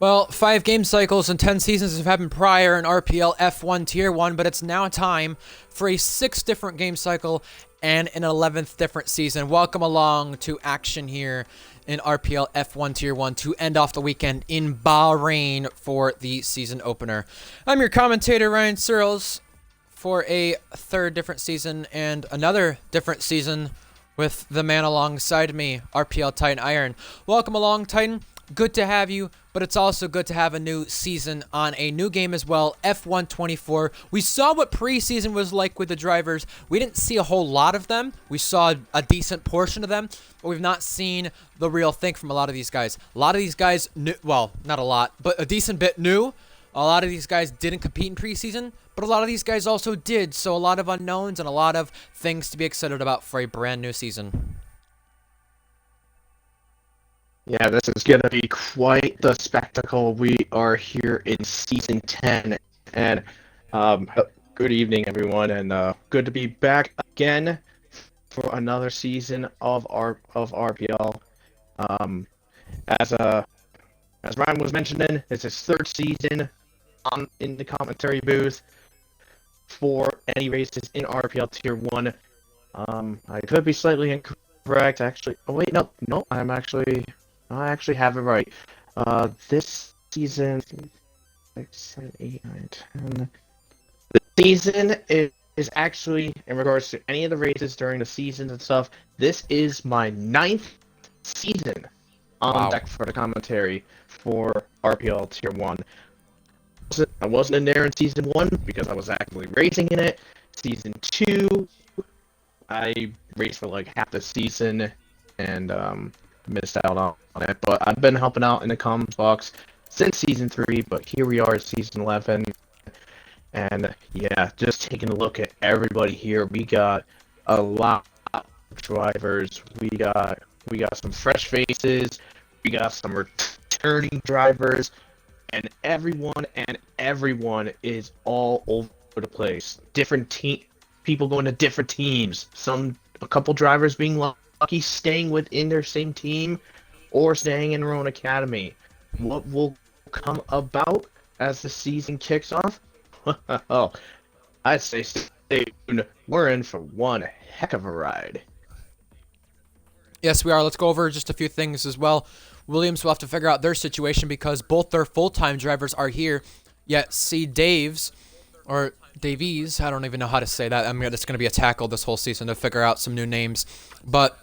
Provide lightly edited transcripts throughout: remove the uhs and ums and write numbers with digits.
Well, 5 game cycles and 10 seasons have happened prior in RPL F1 Tier 1, but it's now time for a 6th different game cycle and an 11th different season. Welcome along to action here in RPL F1 Tier 1 to end off the weekend in Bahrain for the season opener. I'm your commentator, Ryan Searles, for a 3rd different season and another different season with the man alongside me, RPL Titan Iron. Welcome along, Titan. Good to have you, but it's also good to have a new season on a new game as well, F1 24. We saw what preseason was like with the drivers. We didn't see a whole lot of them. We saw a decent portion of them, but we've not seen the real thing from a lot of these guys. A lot of these guys, well, not a lot, but a decent bit new. A lot of these guys didn't compete in preseason, but a lot of these guys also did, so a lot of unknowns and a lot of things to be excited about for a brand new season. Yeah, this is going to be quite the spectacle. We are here in Season 10, and good evening, everyone, and good to be back again for another season of RPL. As Ryan was mentioning, it's his 3rd season in the commentary booth for any races in RPL Tier 1. I could be slightly incorrect, actually. Oh, wait, no, I actually have it right. This season, 6, 7, 8, 9, 10. The season is actually, in regards to any of the races during the seasons and stuff, this is my 9th season on deck for the commentary for RPL Tier 1. I wasn't in there in Season 1 because I was actively racing in it. Season 2, I raced for like half the season and missed out on it, but I've been helping out in the comments box since Season 3, but here we are at Season 11, and yeah, just taking a look at everybody here. We got a lot of drivers, we got some fresh faces, we got some returning drivers, and everyone is all over the place. Different people going to different teams, a couple drivers being lucky staying within their same team or staying in their own academy. What will come about as the season kicks off? Well, I'd say stay tuned. We're in for one heck of a ride. Yes, we are. Let's go over just a few things as well. Williams will have to figure out their situation because both their full-time drivers are here, yet C. Davies, I don't even know how to say that. I mean, it's going to be a tackle this whole season to figure out some new names, but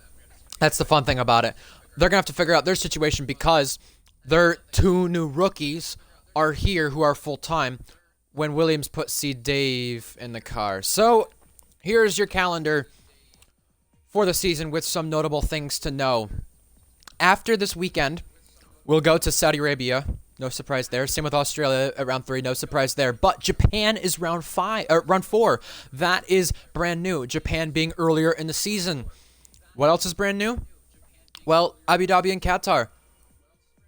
that's the fun thing about it. They're going to have to figure out their situation because their 2 new rookies are here who are full-time when Williams put C. Dave in the car. So here's your calendar for the season with some notable things to know. After this weekend, we'll go to Saudi Arabia. No surprise there. Same with Australia at round 3. No surprise there. But Japan is round 4. That is brand new. Japan being earlier in the season. What else is brand new? Well, Abu Dhabi and Qatar.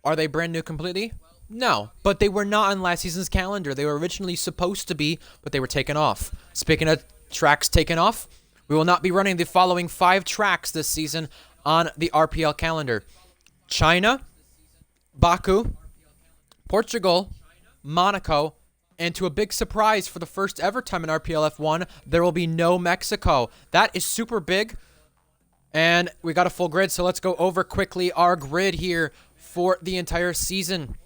Are they brand new completely? No, but they were not on last season's calendar. They were originally supposed to be, but they were taken off. Speaking of tracks taken off, we will not be running the following 5 tracks this season on the RPL calendar. China, Baku, Portugal, Monaco, and to a big surprise for the first ever time in RPL F1, there will be no Mexico. That is super big. And we got a full grid, so let's go over quickly our grid here for the entire season.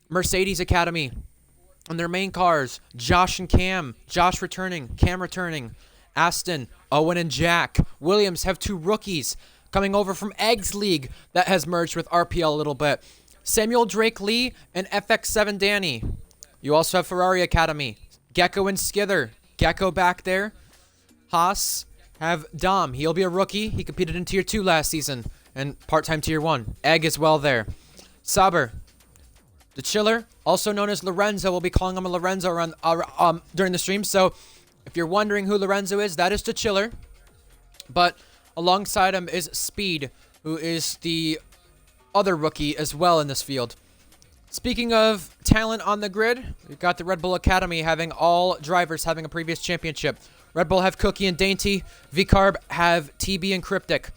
Mercedes Academy on their main cars, Josh and Cam. Josh returning, Cam returning. Aston, Owen and Jack. Williams have 2 rookies coming over from Eggs League that has merged with RPL a little bit. Samuel Drake Lee and FX7 Danny. You also have Ferrari Academy. Gecko and Skither. Gecko back there. Haas have Dom. He'll be a rookie. He competed in Tier 2 last season and part-time Tier 1. Egg as well there. Saber. The Chiller, also known as Lorenzo. We'll be calling him a Lorenzo around, during the stream. So if you're wondering who Lorenzo is, that is the Chiller. But alongside him is Speed, who is the other rookie as well in this field. Speaking of talent on the grid, we've got the Red Bull Academy having all drivers having a previous championship. Red Bull have Cookie and Dainty. V-Carb have TB and Cryptic.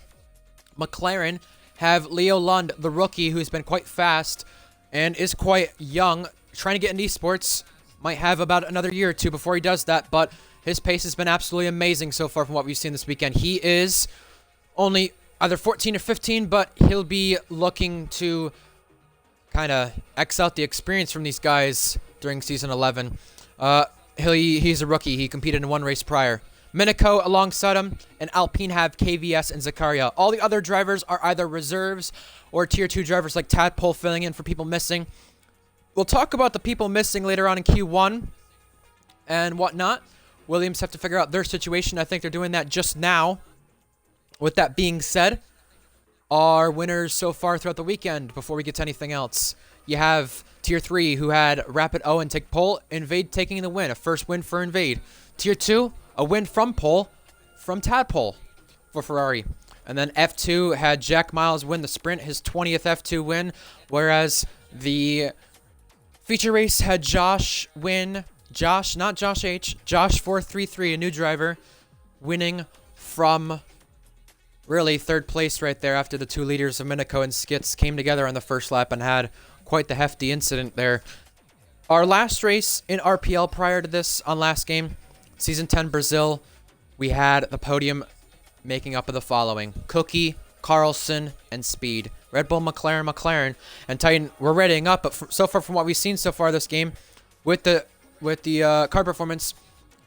McLaren have Leo Lund, the rookie, who's been quite fast and is quite young, trying to get into esports. Might have about another year or two before he does that, but his pace has been absolutely amazing so far from what we've seen this weekend. He is only either 14 or 15, but he'll be looking to kind of X out the experience from these guys during Season 11. He's a rookie. He competed in one race prior. Minico alongside him, and Alpine have KVS and Zakaria. All the other drivers are either reserves or Tier 2 drivers like Tadpole filling in for people missing. We'll talk about the people missing later on in Q1 and whatnot. Williams have to figure out their situation. I think they're doing that just now. With that being said, our winners so far throughout the weekend, before we get to anything else, you have Tier 3, who had Rapid Owen take pole, Invade taking the win, a first win for Invade. Tier 2, a win from pole, from Tadpole for Ferrari. And then F2 had Jack Miles win the sprint, his 20th F2 win, whereas the feature race had Josh win, not Josh H, Josh 433, a new driver, winning from really third place right there after the two leaders of Minico and Skits came together on the first lap and had quite the hefty incident there. Our last race in RPL prior to this on last game, Season 10 Brazil, we had the podium making up of the following: Cookie, Carlson, and Speed. Red Bull, McLaren, and Titan. We're readying up, but so far from what we've seen so far this game, with the car performance,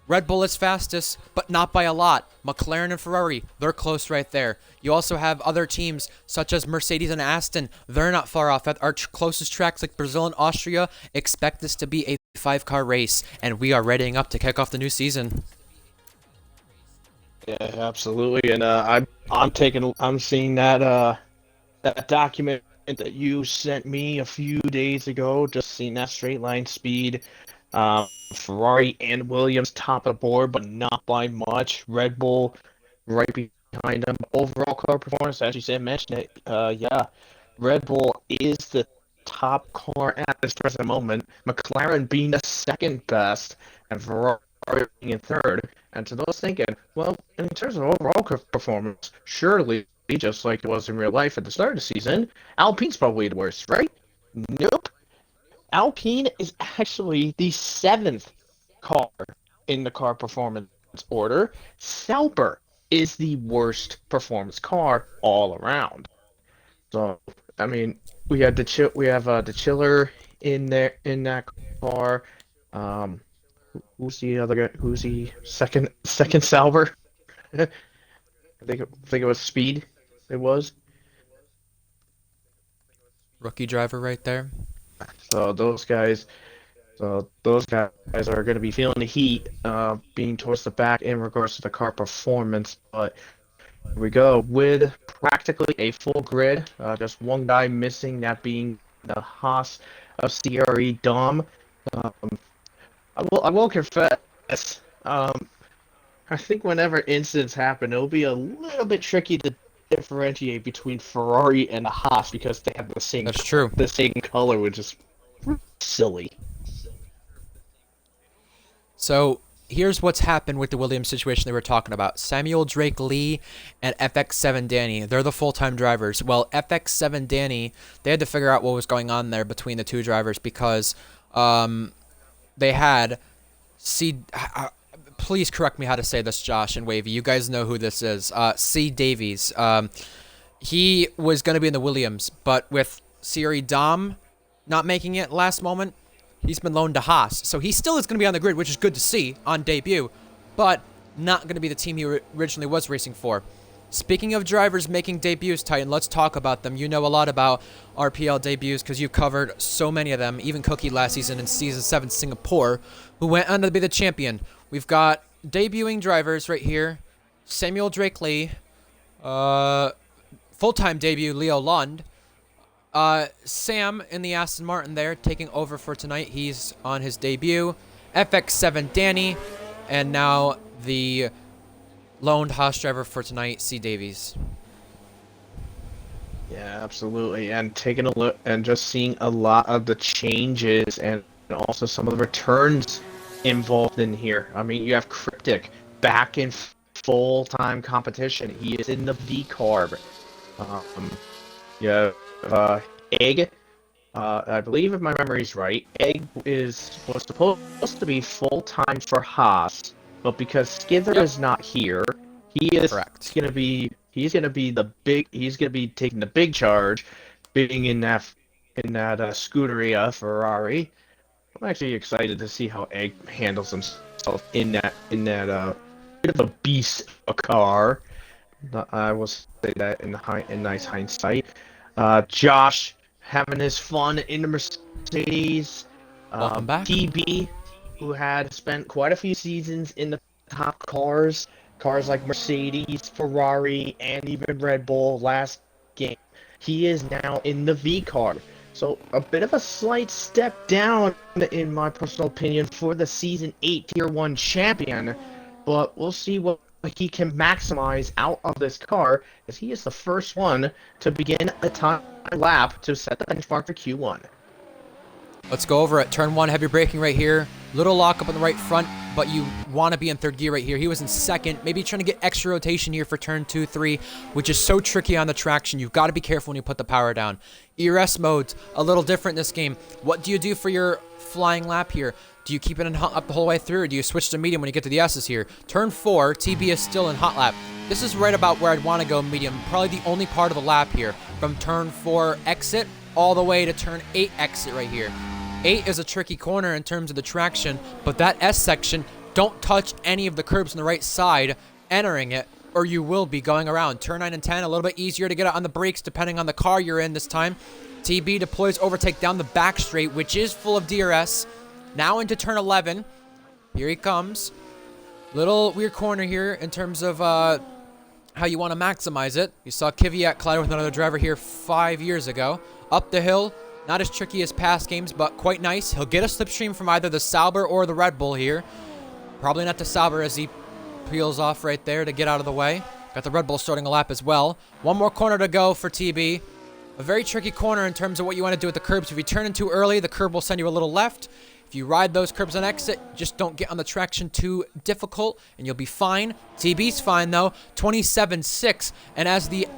Red Bull is fastest, but not by a lot. McLaren and Ferrari, they're close right there. You also have other teams such as Mercedes and Aston. They're not far off. At our closest tracks like Brazil and Austria, expect this to be a 5-car race, and we are readying up to kick off the new season. Yeah, absolutely. And I'm seeing that that document that you sent me a few days ago. Just seeing that straight line speed. Ferrari and Williams top of the board, but not by much. Red Bull right behind them. Overall car performance, as you said, mentioned it. Yeah, Red Bull is the top car at this present moment. McLaren being the second best, and Ferrari being in third. And to those thinking, well, in terms of overall performance, surely, just like it was in real life at the start of the season, Alpine's probably the worst, right? Nope. Alpine is actually the 7th car in the car performance order. Sauber is the worst performance car all around. So, I mean, we have the chiller in there in that car. Who's the other guy? Who's the second Sauber? I think it was Speed. It was. Rookie driver right there. So those guys are going to be feeling the heat, being towards the back in regards to the car performance. But here we go with practically a full grid. Just one guy missing, that being the Haas of CRE Dom. I will confess. I think whenever incidents happen, it'll be a little bit tricky to differentiate between Ferrari and a Haas because they have the same. That's true. The same color, which is silly. So here's what's happened with the Williams situation they were talking about. Samuel Drake Lee and FX7 Danny, they're the full-time drivers. Well, FX7 Danny, they had to figure out what was going on there between the two drivers because they had please correct me how to say this, Josh and Wavy. You guys know who this is. C. Davies. He was going to be in the Williams, but with Siri Dom not making it last moment, he's been loaned to Haas. So he still is going to be on the grid, which is good to see on debut, but not going to be the team he originally was racing for. Speaking of drivers making debuts, Titan, let's talk about them. You know a lot about RPL debuts because you've covered so many of them, even Cookie last season in Season 7 Singapore, who went on to be the champion. We've got debuting drivers right here. Samuel Drake Lee, full-time debut Leo Lund, Sam in the Aston Martin there taking over for tonight. He's on his debut. FX7 Danny, and now the loaned Haas driver for tonight, C. Davies. Yeah, absolutely. And taking a look and just seeing a lot of the changes and also some of the returns involved in here. I mean, you have Cryptic back in full-time competition. He is in the V carb. You have Egg I believe if my memory's right, was supposed to be full time for Haas, but because Skither Yep. is not here, he is Correct. gonna be he's gonna be taking the big charge, being in that Scuderia Ferrari. I'm actually excited to see how Egg handles himself in that bit of a beast of a car. I will say that in nice hindsight. Josh having his fun in the Mercedes. Welcome back. TB, who had spent quite a few seasons in the top cars like Mercedes, Ferrari, and even Red Bull last game. He is now in the V car. So a bit of a slight step down, in my personal opinion, for the Season 8 Tier 1 champion. But we'll see what he can maximize out of this car, as he is the first one to begin a time lap to set the benchmark for Q1. Let's go over it. Turn 1, heavy braking right here. Little lock up on the right front, but you want to be in third gear right here. He was in second, maybe trying to get extra rotation here for turn 2, 3, which is so tricky on the traction. You've got to be careful when you put the power down. ERS mode's a little different in this game. What do you do for your flying lap here? Do you keep it in hot lap the whole way through, or do you switch to medium when you get to the S's here? Turn 4, TB is still in hot lap. This is right about where I'd want to go medium. Probably the only part of the lap here. From turn 4 exit all the way to turn 8 exit right here. 8 is a tricky corner in terms of the traction, but that S section, don't touch any of the curbs on the right side entering it, or you will be going around. Turn 9 and 10, a little bit easier to get out on the brakes depending on the car you're in this time. TB deploys overtake down the back straight, which is full of DRS. Now into turn 11. Here he comes. Little weird corner here in terms of how you want to maximize it. You saw Kvyat collide with another driver here 5 years ago. Up the hill. Not as tricky as past games, but quite nice. He'll get a slipstream from either the Sauber or the Red Bull here. Probably not the Sauber as he peels off right there to get out of the way. Got the Red Bull starting a lap as well. One more corner to go for TB. A very tricky corner in terms of what you want to do with the curbs. If you turn in too early, the curb will send you a little left. If you ride those curbs on exit, just don't get on the traction too difficult, and you'll be fine. TB's fine, though. 27.6. And as the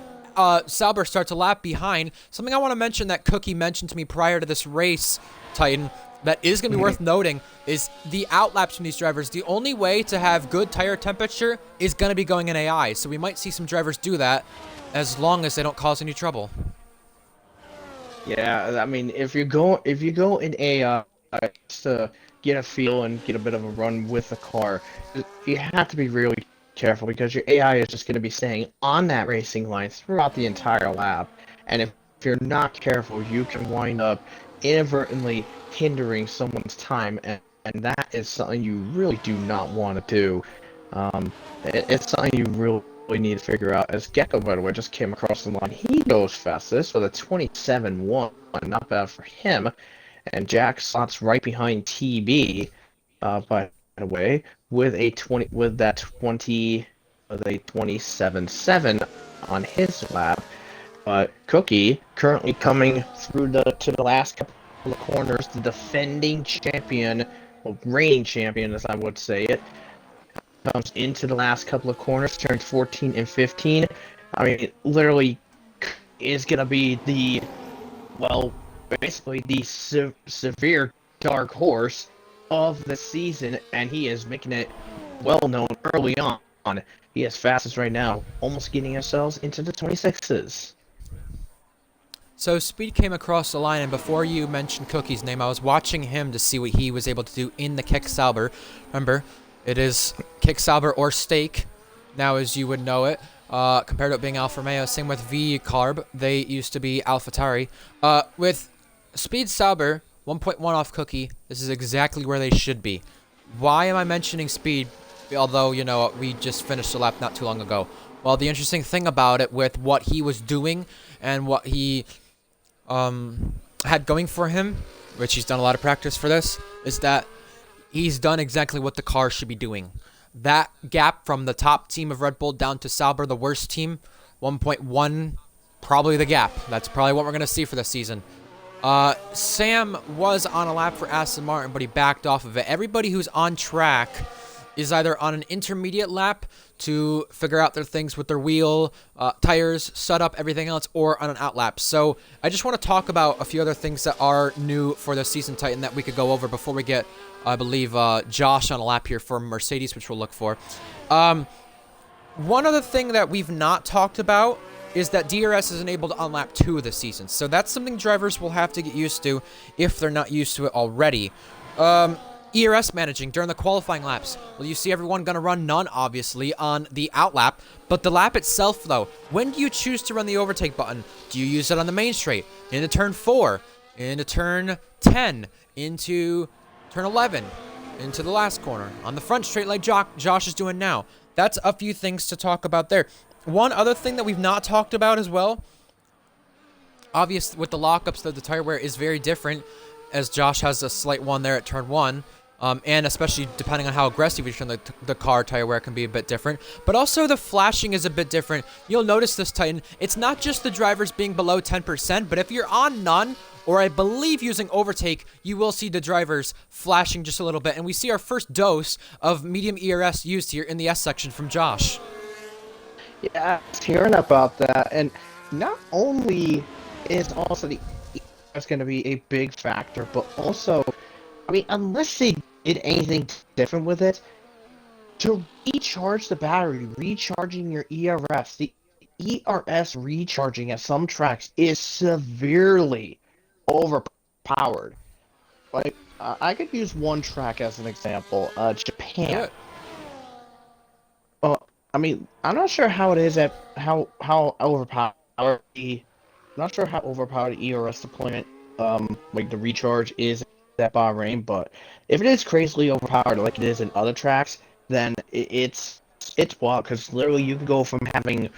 Sauber starts a lap behind, something I want to mention that Cookie mentioned to me prior to this race, Titan, that is going to be worth noting is the outlaps from these drivers. The only way to have good tire temperature is going to be going in AI, so we might see some drivers do that as long as they don't cause any trouble. Yeah, I mean, if you go in AI just to get a feel and get a bit of a run with the car, you have to be really careful, because your AI is just going to be staying on that racing line throughout the entire lap, and if you're not careful, you can wind up inadvertently hindering someone's time, and that is something you really do not want to do. It's something you really need to figure out. As Gecko, by the way, just came across the line. He goes fastest with a 27.1, not bad for him, and Jack slots right behind TB, by the way, with a 27.7 on his lap. But Cookie currently coming through to the last couple of corners, the defending champion, well, reigning champion as I would say it, comes into the last couple of corners, turns 14 and 15. I mean, it literally is gonna be basically the severe dark horse of the season, and he is making it well known early on. He is fastest right now, almost getting ourselves into the 26s. So Speed came across the line, and before you mentioned Cookie's name, I was watching him to see what he was able to do in the Kick Sauber. Remember, it is Kick Sauber or Steak, now as you would know it. Compared to it being Alfa Romeo, same with V Carb. They used to be AlphaTauri. With Speed Sauber, 1.1 off Cookie, this is exactly where they should be. Why am I mentioning Speed, although, you know, we just finished the lap not too long ago? Well, the interesting thing about it with what he was doing and what he had going for him, which he's done a lot of practice for this, is that he's done exactly what the car should be doing. That gap from the top team of Red Bull down to Sauber, the worst team, 1.1, probably the gap. That's probably what we're going to see for this season. Sam was on a lap for Aston Martin, but he backed off of it. Everybody who's on track is either on an intermediate lap to figure out their things with their wheel, tires, setup, everything else, or on an out lap. So I just want to talk about a few other things that are new for the season, Titan, that we could go over before we get, I believe, Josh on a lap here for Mercedes, which we'll look for. One other thing that we've not talked about is that DRS is enabled on lap 2 of the season. So that's something drivers will have to get used to if they're not used to it already. ERS managing during the qualifying laps. Well, you see everyone going to run none, obviously, on the out lap. But the lap itself, though, when do you choose to run the overtake button? Do you use it on the main straight, into turn 4, into turn 10, into turn 11, into the last corner, on the front straight like Josh is doing now? That's a few things to talk about there. One other thing that we've not talked about as well, obvious with the lockups, the tire wear is very different, as Josh has a slight one there at turn 1. And especially depending on how aggressive you turn the car, tire wear can be a bit different. But also the flashing is a bit different. You'll notice this, Titan. It's not just the drivers being below 10%, but if you're on none, or I believe using overtake, you will see the drivers flashing just a little bit. And we see our first dose of medium ERS used here in the S section from Josh. Yeah, I was hearing about that. And not only is also the ERS going to be a big factor, but also, I mean, unless they did anything different with it, to recharge the battery, recharging your ERS, the ERS recharging at some tracks is severely overpowered. Like, I could use one track as an example, Japan. I mean, I'm not sure how it is at how overpowered the, not sure how overpowered the ERS deployment, like the recharge is at Bahrain, but if it is crazily overpowered like it is in other tracks, then it's wild, because literally you can go from having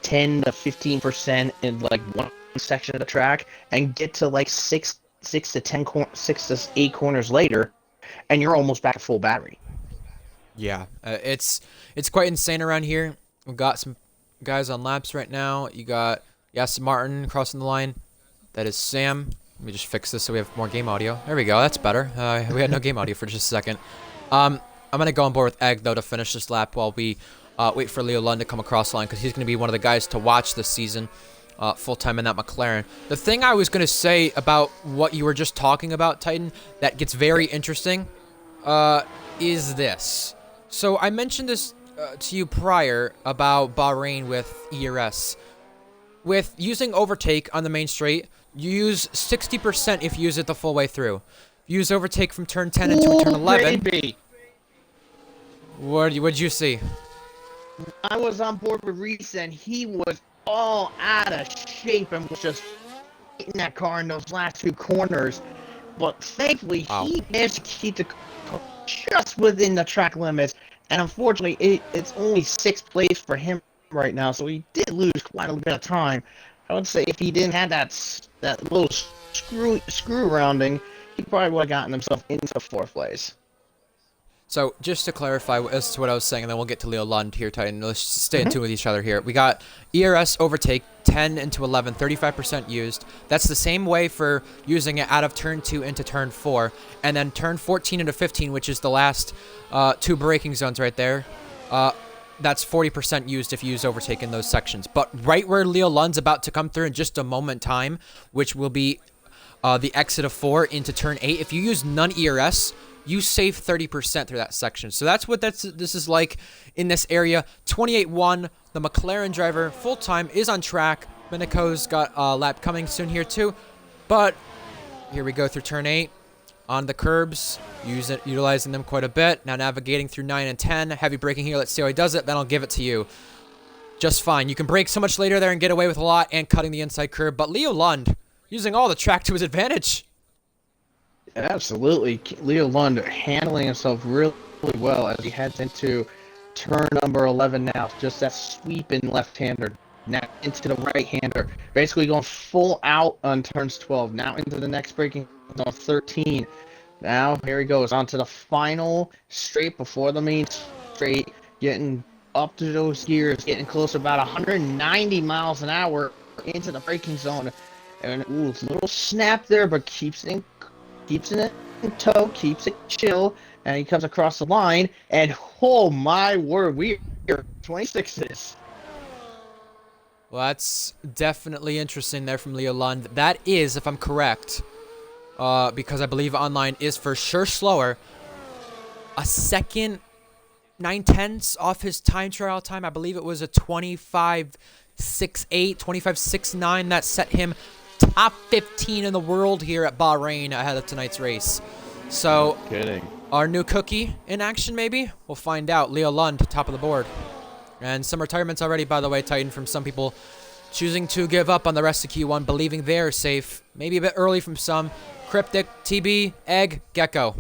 10 to 15% in like one section of the track and get to like 6 to 8 corners later, and you're almost back at full battery. Yeah, it's quite insane around here. We've got some guys on laps right now. You got Aston Martin crossing the line. That is Sam. Let me just fix this so we have more game audio. There we go. That's better. We had no game audio for just a second. I'm going to go on board with Egg, though, to finish this lap while we wait for Leo Lund to come across the line, because he's going to be one of the guys to watch this season full-time in that McLaren. The thing I was going to say about what you were just talking about, Titan, that gets very interesting is this. So I mentioned this to you prior about Bahrain with ERS. With using overtake on the main straight, you use 60% if you use it the full way through. You use overtake from turn 10 into turn 11. Baby. What'd you see? I was on board with Reese, and he was all out of shape and was just hitting that car in those last 2 corners. But thankfully, he managed to keep the car just within the track limits. And unfortunately, it's only 6th place for him right now, so he did lose quite a bit of time. I would say if he didn't have that little screw rounding, he probably would have gotten himself into 4th place. So, just to clarify as to what I was saying, and then we'll get to Leo Lund here, Titan. Let's stay in tune with each other here. We got ERS overtake, 10 into 11, 35% used. That's the same way for using it out of turn 2 into turn 4. And then turn 14 into 15, which is the last 2 braking zones right there. That's 40% used if you use overtake in those sections. But right where Leo Lund's about to come through in just a moment time, which will be the exit of 4 into turn 8, if you use none ERS, you save 30% through that section. So that's what this is like in this area. 28-1, the McLaren driver, full-time, is on track. Minico's got a lap coming soon here too. But here we go through turn 8. On the curbs, utilizing them quite a bit. Now navigating through 9 and 10. Heavy braking here. Let's see how he does it. Then I'll give it to you. Just fine. You can brake so much later there and get away with a lot, and cutting the inside curb. But Leo Lund, using all the track to his advantage. Absolutely. Leo Lund handling himself really well as he heads into turn number 11 now. Just that sweeping left-hander. Now into the right-hander. Basically going full out on turns 12. Now into the next braking zone 13. Now here he goes onto the final straight before the main straight. Getting up to those gears. Getting close to about 190 miles an hour into the braking zone. And ooh, a little snap there, but keeps it in tow, keeps it chill, and he comes across the line, and oh my word, we are 26s. Well, that's definitely interesting there from Leo Lund. That is, if I'm correct, because I believe online is for sure slower, a second 9/10 off his time trial time. I believe it was a 25.68, 25.69 that set him top 15 in the world here at Bahrain ahead of tonight's race. So, Kidding. our new cookie in action, maybe? We'll find out. Leo Lund, top of the board. And some retirements already, by the way, Titan, from some people choosing to give up on the rest of Q1, believing they're safe. Maybe a bit early from some. Cryptic, TB, Egg, Gecko.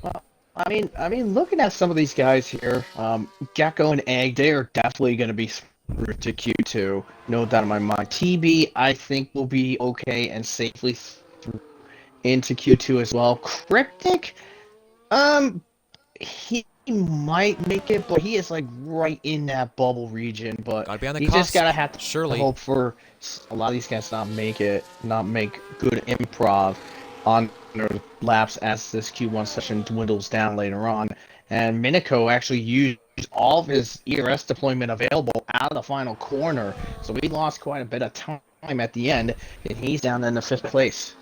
Well, I mean, looking at some of these guys here, Gecko and Egg, they are definitely going to be through to Q2. No doubt in my mind. TB, I think, will be okay and safely through into Q2 as well. Cryptic, he might make it, but he is like right in that bubble region. But Gotta be on the he cusp, just gotta have to surely. hope for a lot of these guys not make good improv on their laps as this Q1 session dwindles down later on. And Minico actually used all of his ERS deployment available out of the final corner, so he lost quite a bit of time at the end, and he's down in the 5th place.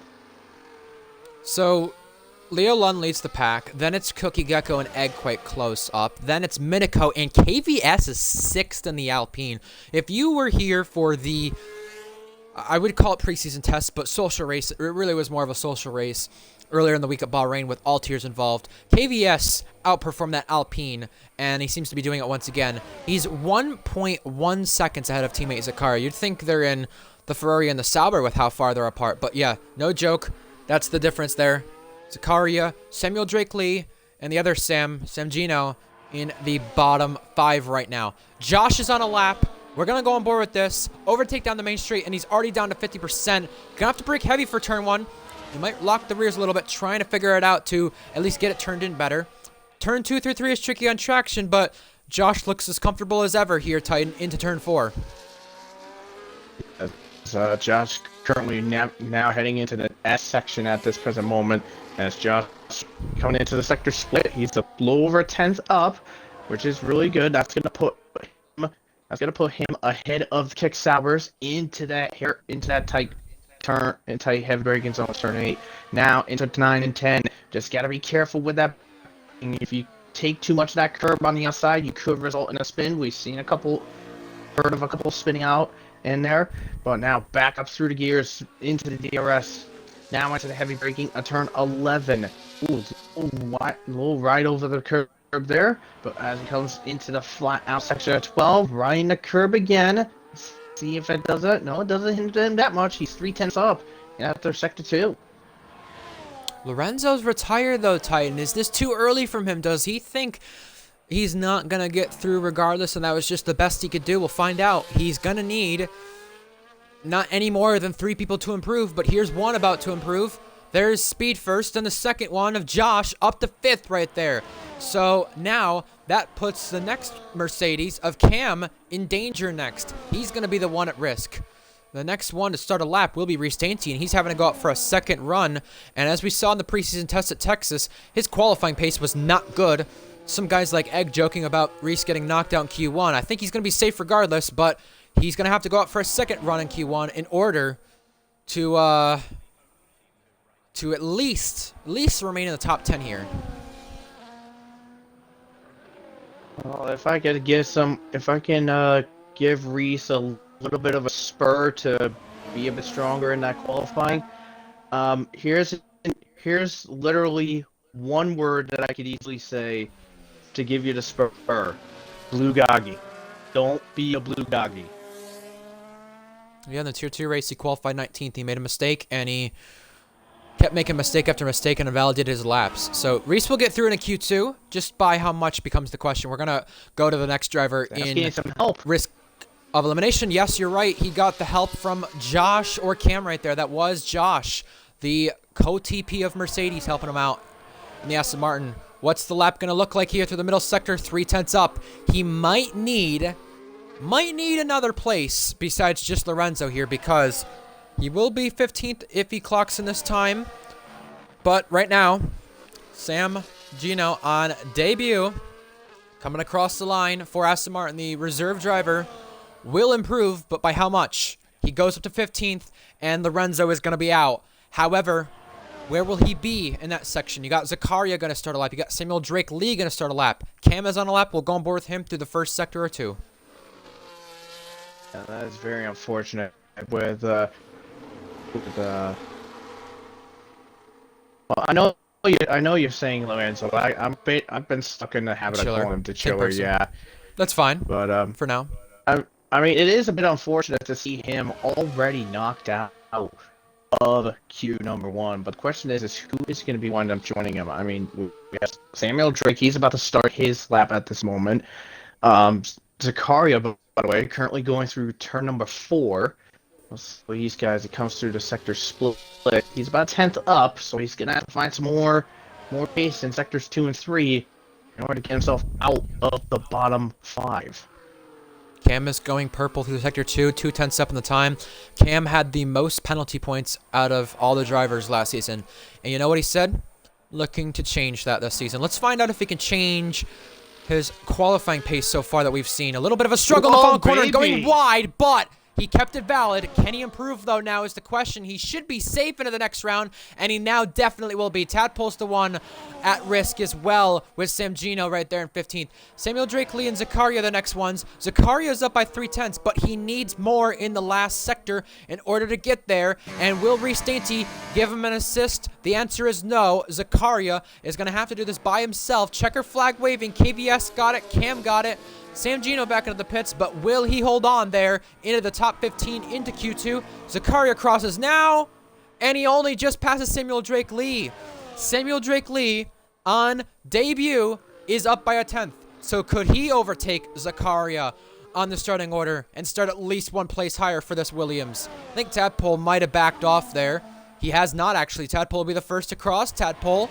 So, Leo Lund leads the pack. Then it's Cookie, Gecko, and Egg quite close up. Then it's Minico, and KVS is 6th in the Alpine. If you were here for the, I would call it preseason test, but social race, it really was more of a social race earlier in the week at Bahrain with all tiers involved. KVS outperformed that Alpine, and he seems to be doing it once again. He's 1.1 seconds ahead of teammate Zakara. You'd think they're in the Ferrari and the Sauber with how far they're apart, but yeah, no joke. That's the difference there. Zakaria, Samuel Drake Lee, and the other Sam Gino in the bottom 5 right now. Josh is on a lap. We're going to go on board with this. Overtake down the main straight, and he's already down to 50%. Going to have to brake heavy for turn 1. He might lock the rears a little bit, trying to figure it out to at least get it turned in better. Turn 2 through 3 is tricky on traction, but Josh looks as comfortable as ever here, Titan, into turn 4. Josh currently now heading into the S section at this present moment. As Josh coming into the sector split, he's a little over a 10th up, which is really good. That's gonna put him ahead of Kick Saubers into that tight turn and tight heavy braking zone turn 8. Now into 9 and 10. Just gotta be careful with that. If you take too much of that curb on the outside, you could result in a spin. We've seen heard of a couple spinning out in there, but now back up through the gears into the DRS. Now into the heavy braking, a turn 11. Ooh, a little right over the curb there, but as it comes into the flat out section of 12, riding the curb again. See if it does it. No, it doesn't hinder him that much. He's 3/10 up after sector 2. Lorenzo's retired though, Titan. Is this too early from him? Does he think he's not going to get through regardless, and that was just the best he could do? We'll find out. He's going to need not any more than 3 people to improve, but here's one about to improve. There's Speed first, and the second one of Josh up to 5th right there. So now that puts the next Mercedes of Cam in danger next. He's going to be the one at risk. The next one to start a lap will be Reese Dainty, and he's having to go out for a second run. And as we saw in the preseason test at Texas, his qualifying pace was not good. Some guys like Egg joking about Reese getting knocked out in Q1. I think he's going to be safe regardless, but he's going to have to go out for a second run in Q1 in order to at least remain in the top 10 here. Well, if I can give Reese a little bit of a spur to be a bit stronger in that qualifying, here's literally one word that I could easily say to give you the spur: blue goggy. Don't be a blue goggy. Yeah, in the Tier 2 race, he qualified 19th. He made a mistake, and he kept making mistake after mistake and invalidated his laps. So Reese will get through in a Q2. Just by how much becomes the question. We're going to go to the next driver in some help. risk of elimination. Yes, you're right. He got the help from Josh or Cam right there. That was Josh, the co-TP of Mercedes, helping him out in the Aston Martin. What's the lap going to look like here through the middle sector? 3/10 up. He might need another place besides just Lorenzo here, because he will be 15th if he clocks in this time. But right now, Sam Gino on debut, coming across the line for Aston Martin. The reserve driver will improve, but by how much? He goes up to 15th, and Lorenzo is going to be out. However, where will he be in that section? You got Zakaria going to start a lap. You got Samuel Drake Lee going to start a lap. Cam is on a lap. We'll go on board with him through the first sector or two. Yeah, that is very unfortunate with well, I know you're saying Lorenzo. I've been stuck in the habit of calling him Chiller. Yeah, that's fine. But for now, I mean, it is a bit unfortunate to see him already knocked out of Q number 1. But the question is who is going to be one up joining him? I mean, we have Samuel Drake. He's about to start his lap at this moment. Zakaria, by the way, currently going through turn number 4. So these guys, it comes through the sector split. He's about 10th up, so he's gonna have to find some more pace in sectors 2 and 3 in order to get himself out of the bottom 5. Cam is going purple through sector 2, 2/10 up in the time. Cam had the most penalty points out of all the drivers last season. And you know what he said? Looking to change that this season. Let's find out if he can change his qualifying pace so far that we've seen. A little bit of a struggle in the final corner and going wide, but he kept it valid. Can he improve, though, now is the question. He should be safe into the next round, and he now definitely will be. Tadpole's the one at risk as well with Sam Gino right there in 15th. Samuel Drake Lee and Zakaria the next ones. Zakaria's up by 3/10, but he needs more in the last sector in order to get there. And will Reese Dainty give him an assist? The answer is no. Zakaria is going to have to do this by himself. Checker flag waving. KVS got it. Cam got it. Sam Gino back into the pits, but will he hold on there into the top 15 into Q2? Zakaria crosses now, and he only just passes Samuel Drake Lee. Samuel Drake Lee on debut is up by a 10th. So could he overtake Zakaria on the starting order and start at least one place higher for this Williams? I think Tadpole might have backed off there. He has not, actually. Tadpole will be the first to cross. Tadpole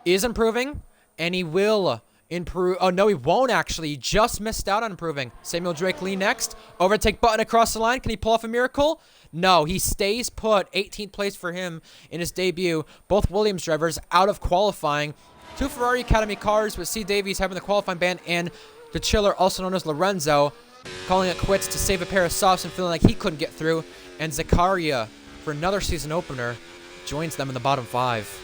is improving, and he will improve. Oh, no, he won't, actually. He just missed out on improving. Samuel Drake Lee next. Overtake Button across the line. Can he pull off a miracle? No, he stays put. 18th place for him in his debut. Both Williams drivers out of qualifying. 2 Ferrari Academy cars with C. Davies having the qualifying ban, and the Chiller, also known as Lorenzo, calling it quits to save a pair of softs and feeling like he couldn't get through. And Zakaria, for another season opener, joins them in the bottom 5.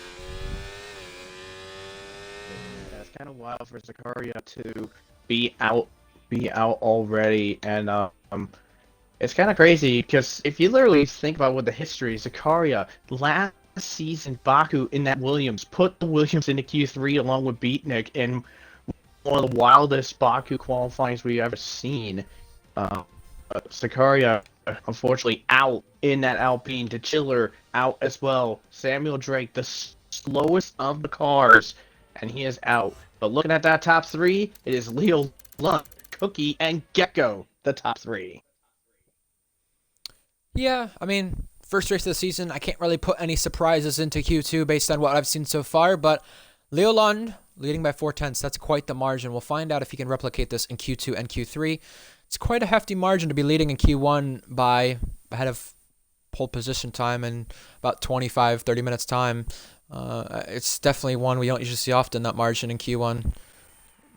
Kind of wild for Zakaria to be out already, and it's kind of crazy because if you literally think about what the history, Zakaria last season Baku in that Williams put the Williams into Q3 along with Beatnik in one of the wildest Baku qualifyings we've ever seen. Zakaria unfortunately out in that Alpine. The Chiller out as well. Samuel Drake, the slowest of the cars, and he is out. But looking at that top 3, it is Leo, Lund, Cookie, and Gecko, the top 3. Yeah, I mean, first race of the season, I can't really put any surprises into Q2 based on what I've seen so far, but Leo Lund leading by 4/10. That's quite the margin. We'll find out if he can replicate this in Q2 and Q3. It's quite a hefty margin to be leading in Q1 by ahead of pole position time in about 25, 30 minutes time. It's definitely one we don't usually see often, that margin in Q1.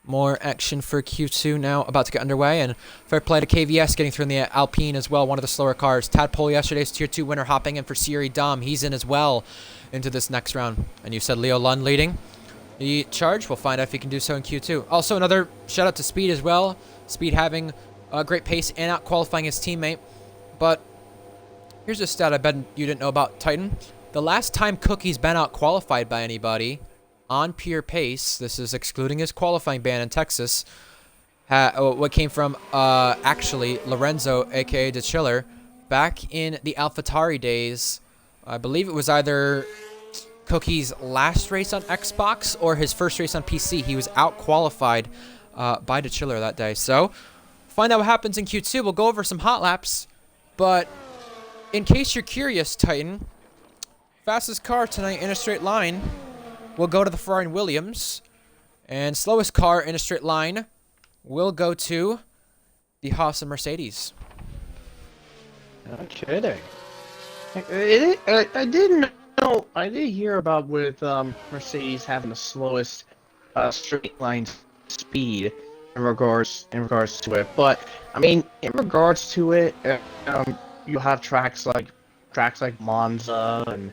More action for Q2 now, about to get underway, and fair play to KVS getting through in the Alpine as well, one of the slower cars. Tadpole, yesterday's Tier 2 winner, hopping in for Siri Dom. He's in as well into this next round. And you said Leo Lund leading the charge. We'll find out if he can do so in Q2. Also, another shout out to Speed as well. Speed having a great pace and out qualifying his teammate. But here's a stat I bet you didn't know about, Titan. The last time Cookie's been out qualified by anybody on pure pace, this is excluding his qualifying ban in Texas, what came from actually Lorenzo, aka the Chiller, back in the AlphaTauri days. I believe it was either Cookie's last race on Xbox or his first race on PC. He was out qualified by the Chiller that day. So find out what happens in Q2. We'll go over some hot laps, but in case you're curious, Titan, fastest car tonight in a straight line will go to the Ferrari and Williams, and slowest car in a straight line will go to the Haas and Mercedes. No kidding. I didn't I did hear about with Mercedes having the slowest straight line speed in regards to it. But I mean, in regards to it, you have tracks like Monza and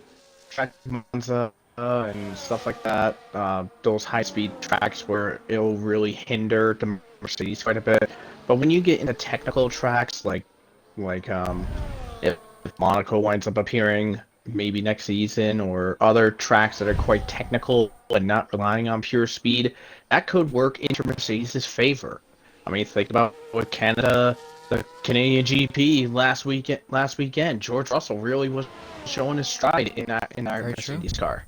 stuff like that. Those high-speed tracks where it'll really hinder the Mercedes quite a bit. But when you get into technical tracks like if Monaco winds up appearing maybe next season, or other tracks that are quite technical and not relying on pure speed, that could work into Mercedes' favor. I mean, think about with Canada, the Canadian GP last weekend. George Russell really was showing his stride in that Very true. Mercedes car.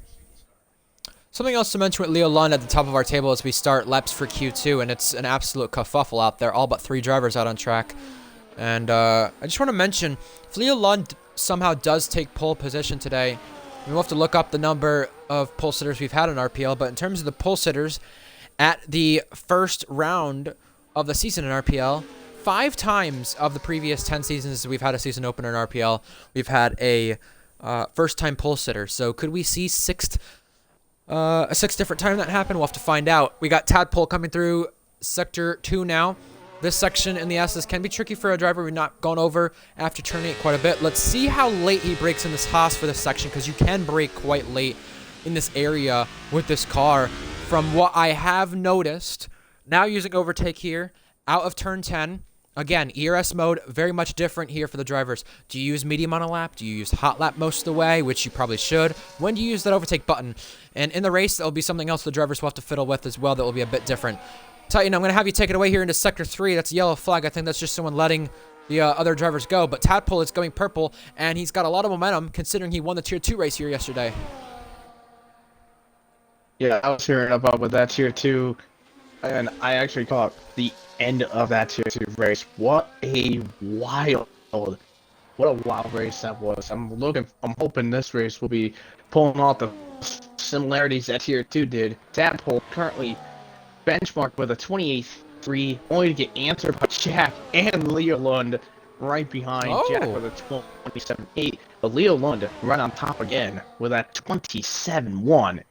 Something else to mention with Leo Lund at the top of our table as we start laps for Q2, and it's an absolute kerfuffle out there. All but 3 drivers out on track. And I just want to mention, if Leo Lund somehow does take pole position today, we'll have to look up the number of pole sitters we've had in RPL, but in terms of the pole sitters at the first round of the season in RPL, 5 times of the previous 10 seasons we've had a season opener in RPL, we've had a first-time pole sitter. So could we see a 6th different time that happened? We'll have to find out. We got Tadpole coming through Sector 2 now. This section in the S's can be tricky for a driver. We've not gone over after turn 8 quite a bit. Let's see how late he brakes in this Haas for this section, because you can brake quite late in this area with this car. From what I have noticed, now using overtake here, out of turn 10. Again, ERS mode, very much different here for the drivers. Do you use medium on a lap? Do you use hot lap most of the way, which you probably should? When do you use that overtake button? And in the race, that'll be something else the drivers will have to fiddle with as well that will be a bit different. Titan, I'm going to have you take it away here into Sector 3. That's a yellow flag. I think that's just someone letting the other drivers go. But Tadpole is going purple, and he's got a lot of momentum considering he won the Tier 2 race here yesterday. Yeah, I was hearing about with that Tier 2, and I actually caught the end of that Tier 2 race. What a wild race that was. I'm hoping this race will be pulling off the similarities that Tier 2 did. Tadpole currently benchmarked with a 28.3, only to get answered by Jack and Leo Lund right behind Jack with a 27.8. But Leo Lund run on top again with that 27.1.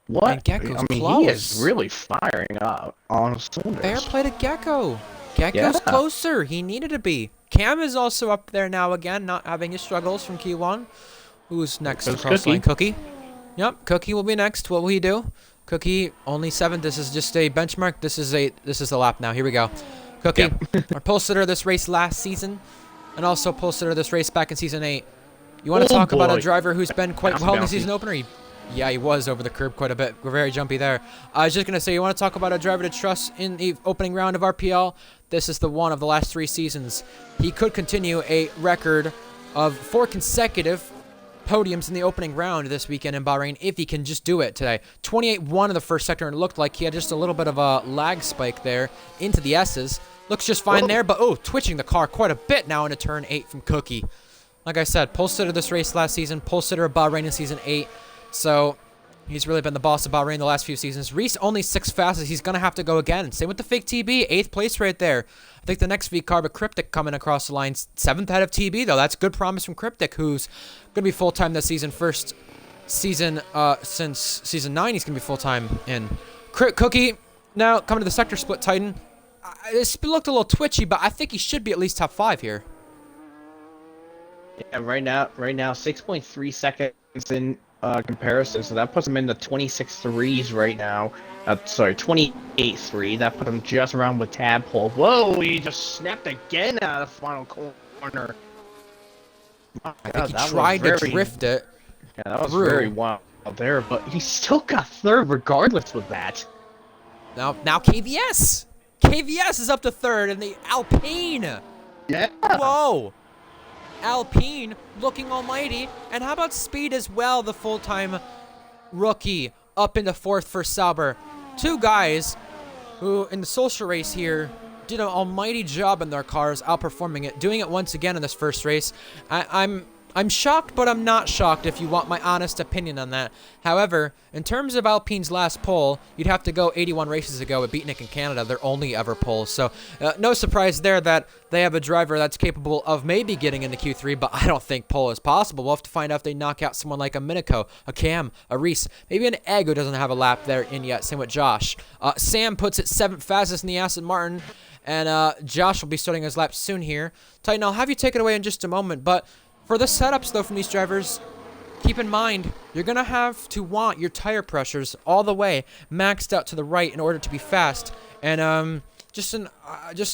What? And Gecko's I mean, close. he is really firing up on cylinders. Fair play to Gecko. Gecko's closer. He needed to be. Cam is also up there now again, not having his struggles from Q1. Who's next to cross line? Cookie. Yep, Cookie will be next. What will he do? Cookie, only 7th. This is just a benchmark. This is the lap now. Here we go. Cookie, our pole sitter this race last season, and also pole sitter this race back in Season 8. You want to talk about a driver who's been quite well in the season opener? Yeah, he was over the curb quite a bit. We're very jumpy there. I was just going to say, you want to talk about a driver to trust in the opening round of RPL? This is the one of the last 3 seasons. He could continue a record of 4 consecutive podiums in the opening round this weekend in Bahrain if he can just do it today. 28.1 in the first sector, and it looked like he had just a little bit of a lag spike there into the S's. Looks just fine there, but twitching the car quite a bit now into turn 8 from Cookie. Like I said, pole sitter this race last season, pole sitter of Bahrain in Season 8. So he's really been the boss of Bahrain the last few seasons. Reese only 6th fastest. He's going to have to go again. Same with the fake TB. 8th place right there. I think the next V-Car, but Cryptic coming across the line. 7th ahead of TB, though. That's good promise from Cryptic, who's going to be full-time this season. First season since Season 9 he's going to be full-time in. Cookie, now coming to the sector split, Titan. This looked a little twitchy, but I think he should be at least top 5 here. Yeah, right now, 6.3 seconds in comparison, so that puts him in the 26.3s right now. 28.3. That put him just around with Tadpole. Whoa, he just snapped again out of the final corner. I think he tried to drift it. Yeah, that was very wild there, but he still got 3rd regardless with that. Now KVS! KVS is up to 3rd in the Alpine! Yeah! Whoa! Alpine looking almighty. And how about speed as well? The full-time rookie up into 4th for Sauber. 2 guys who in the social race here did an almighty job in their cars, outperforming it, doing it once again in this first race. I'm I'm shocked, but I'm not shocked if you want my honest opinion on that. However, in terms of Alpine's last pole, you'd have to go 81 races ago with Beatnik in Canada, their only ever pole. So no surprise there that they have a driver that's capable of maybe getting into Q3, but I don't think pole is possible. We'll have to find out if they knock out someone like a Minico, a Cam, a Reese, maybe an Egg who doesn't have a lap there in yet. Same with Josh. Sam puts it 7th fastest in the Aston Martin, and Josh will be starting his lap soon here. Titan, I'll have you take it away in just a moment, but for the setups, though, from these drivers, keep in mind, you're going to have to want your tire pressures all the way maxed out to the right in order to be fast. And just an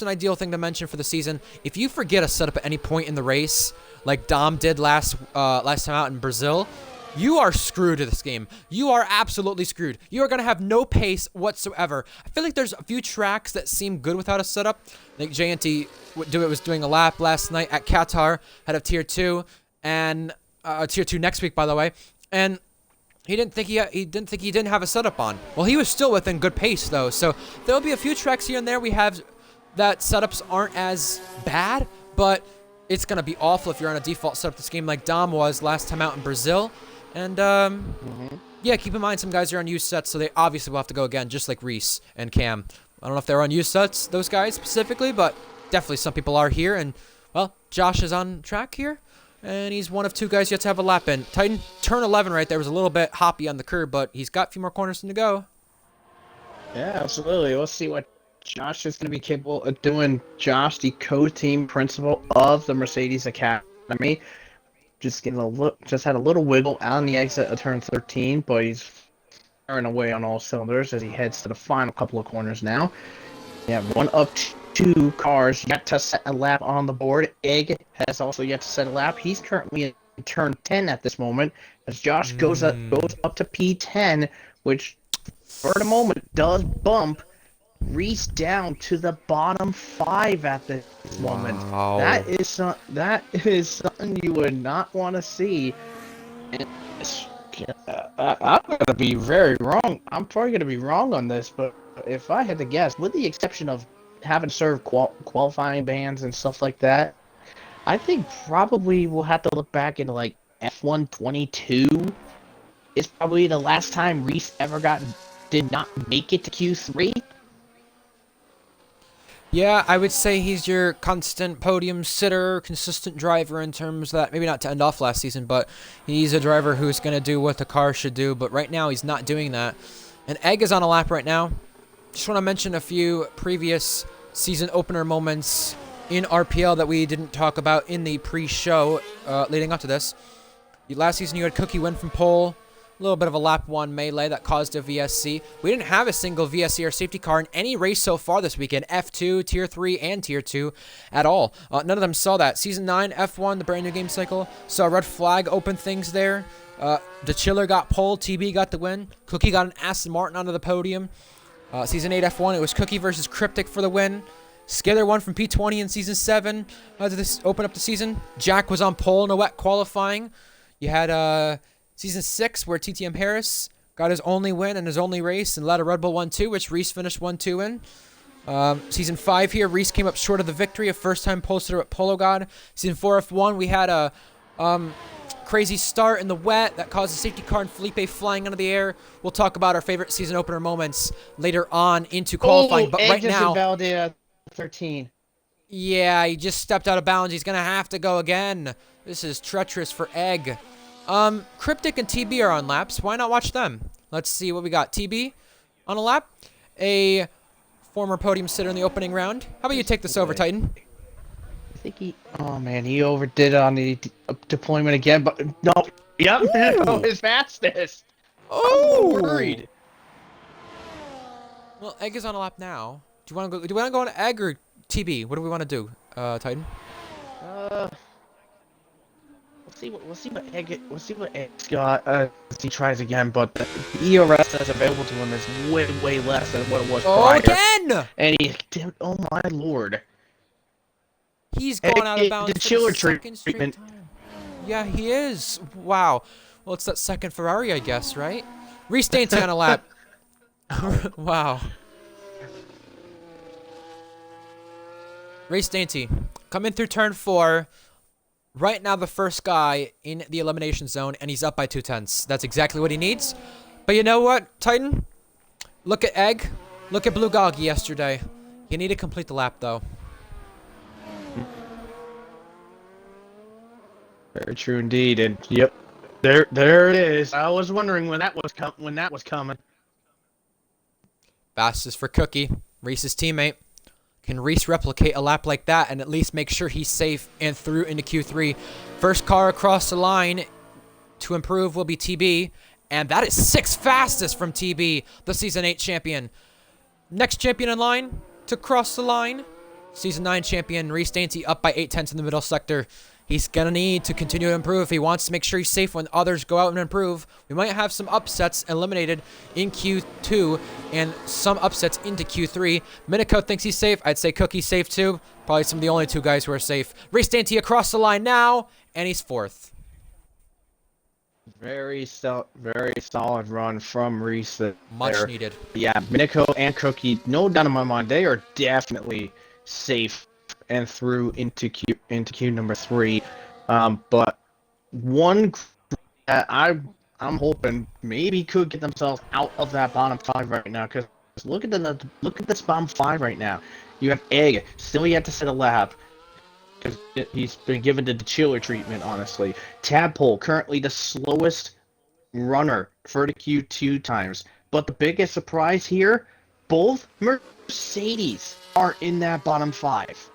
ideal thing to mention for the season, if you forget a setup at any point in the race, like Dom did last time out in Brazil, you are screwed to this game. You are absolutely screwed. You are going to have no pace whatsoever. I feel like there's a few tracks that seem good without a setup. I think JNT was doing a lap last night at Qatar, had a tier 2, and tier 2 next week, by the way. And he didn't think he didn't have a setup on. Well, he was still within good pace though. So there'll be a few tracks here and there we have that setups aren't as bad, but it's going to be awful if you're on a default setup this game like Dom was last time out in Brazil. And, yeah, keep in mind some guys are on used sets, so they obviously will have to go again, just like Reese and Cam. I don't know if they're on used sets, those guys specifically, but definitely some people are here. And, well, Josh is on track here, and he's one of 2 guys yet to have a lap in. Titan, turn 11 right there was a little bit hoppy on the curb, but he's got a few more corners to go. Yeah, absolutely. We'll see what Josh is going to be capable of doing. Josh, the co-team principal of the Mercedes Academy. Just had a little wiggle out on the exit of turn 13, but he's firing away on all cylinders as he heads to the final couple of corners now. We have one of 2 cars yet to set a lap on the board. Egg has also yet to set a lap. He's currently in turn 10 at this moment as Josh goes up to P10, which for the moment does bump Reese down to the bottom 5 at this moment. Wow. That is something you would not want to see. And I'm gonna be very wrong. I'm probably gonna be wrong on this, but if I had to guess, with the exception of having served qualifying bans and stuff like that, I think probably we'll have to look back into like F1 22. Is probably the last time Reese ever did not make it to Q3. Yeah, I would say he's your constant podium sitter, consistent driver in terms that, maybe not to end off last season, but he's a driver who's going to do what the car should do, but right now he's not doing that. And Egg is on a lap right now. Just want to mention a few previous season opener moments in RPL that we didn't talk about in the pre-show leading up to this. Last season you had Cookie win from pole. A little bit of a lap 1 melee that caused a VSC. We didn't have a single VSC or safety car in any race so far this weekend. F2, Tier 3, and Tier 2 at all. None of them saw that. Season 9, F1, the brand new game cycle, saw red flag open things there. The Chiller got pole, TB got the win. Cookie got an Aston Martin onto the podium. Season 8 F1, it was Cookie versus Cryptic for the win. Skither won from P20 in Season 7 to open up the season. Jack was on pole in a wet qualifying. You had Season 6, where TTM Harris got his only win in his only race and led a Red Bull 1-2, which Reese finished 1-2 in. Season 5 here, Reese came up short of the victory, a first-time poster at Polo God. Season 4 F1, we had a crazy start in the wet that caused a safety car and Felipe flying into the air. We'll talk about our favorite season opener moments later on into qualifying, but right now... Valdez 13. Yeah, he just stepped out of bounds. He's going to have to go again. This is treacherous for Egg. Cryptic and TB are on laps. Why not watch them? Let's see what we got. TB on a lap. A former podium sitter in the opening round. How about you take this over, Titan? I think he overdid on the deployment again, but no. Yep, his fastest. Oh, I'm worried. Well, Egg is on a lap now. Do you want to go? Do we want to go on Egg or TB? What do we want to do, Titan? We'll see what Egg's got as he tries again, but the ERS that's available to him is way less than what it was prior. Again! And oh my lord. He's going out of bounds the for chiller the second straight treatment. time. Yeah, he is. Wow. Well, it's that second Ferrari, I guess, right? Reese Dainty on a lap. Wow. Reese Dainty coming through turn 4. right now the first guy in the elimination zone, and he's up by 2/10. That's exactly what he needs. But you know what, Titan? Look at Egg. Look at Blue Gog yesterday. You need to complete the lap, though. Very true indeed, and yep, there it is. I was wondering when that was coming. Fastest for Cookie, Reese's teammate. Can Reese replicate a lap like that and at least make sure he's safe and through into Q3? First car across the line to improve will be TB, and that is 6th fastest from TB, the Season 8 champion. Next champion in line to cross the line, Season 9 champion Reese Dainty up by 8/10 in the middle sector. He's going to need to continue to improve if he wants to make sure he's safe when others go out and improve. We might have some upsets eliminated in Q2 and some upsets into Q3. Minico thinks he's safe. I'd say Cookie's safe too. Probably some of the only two guys who are safe. Reese Dainty across the line now, and he's 4th. Very solid run from Reese there. Much needed. Yeah, Minico and Cookie, no doubt in my mind, they are definitely safe and through into Q number 3. But one that I'm hoping maybe could get themselves out of that bottom 5 right now, because look at this bottom 5 right now. You have Egg still yet to set a lap, because he's been given the chiller treatment, honestly. Tadpole, currently the slowest runner for the Q2 times. But the biggest surprise here, both Mercedes are in that bottom 5.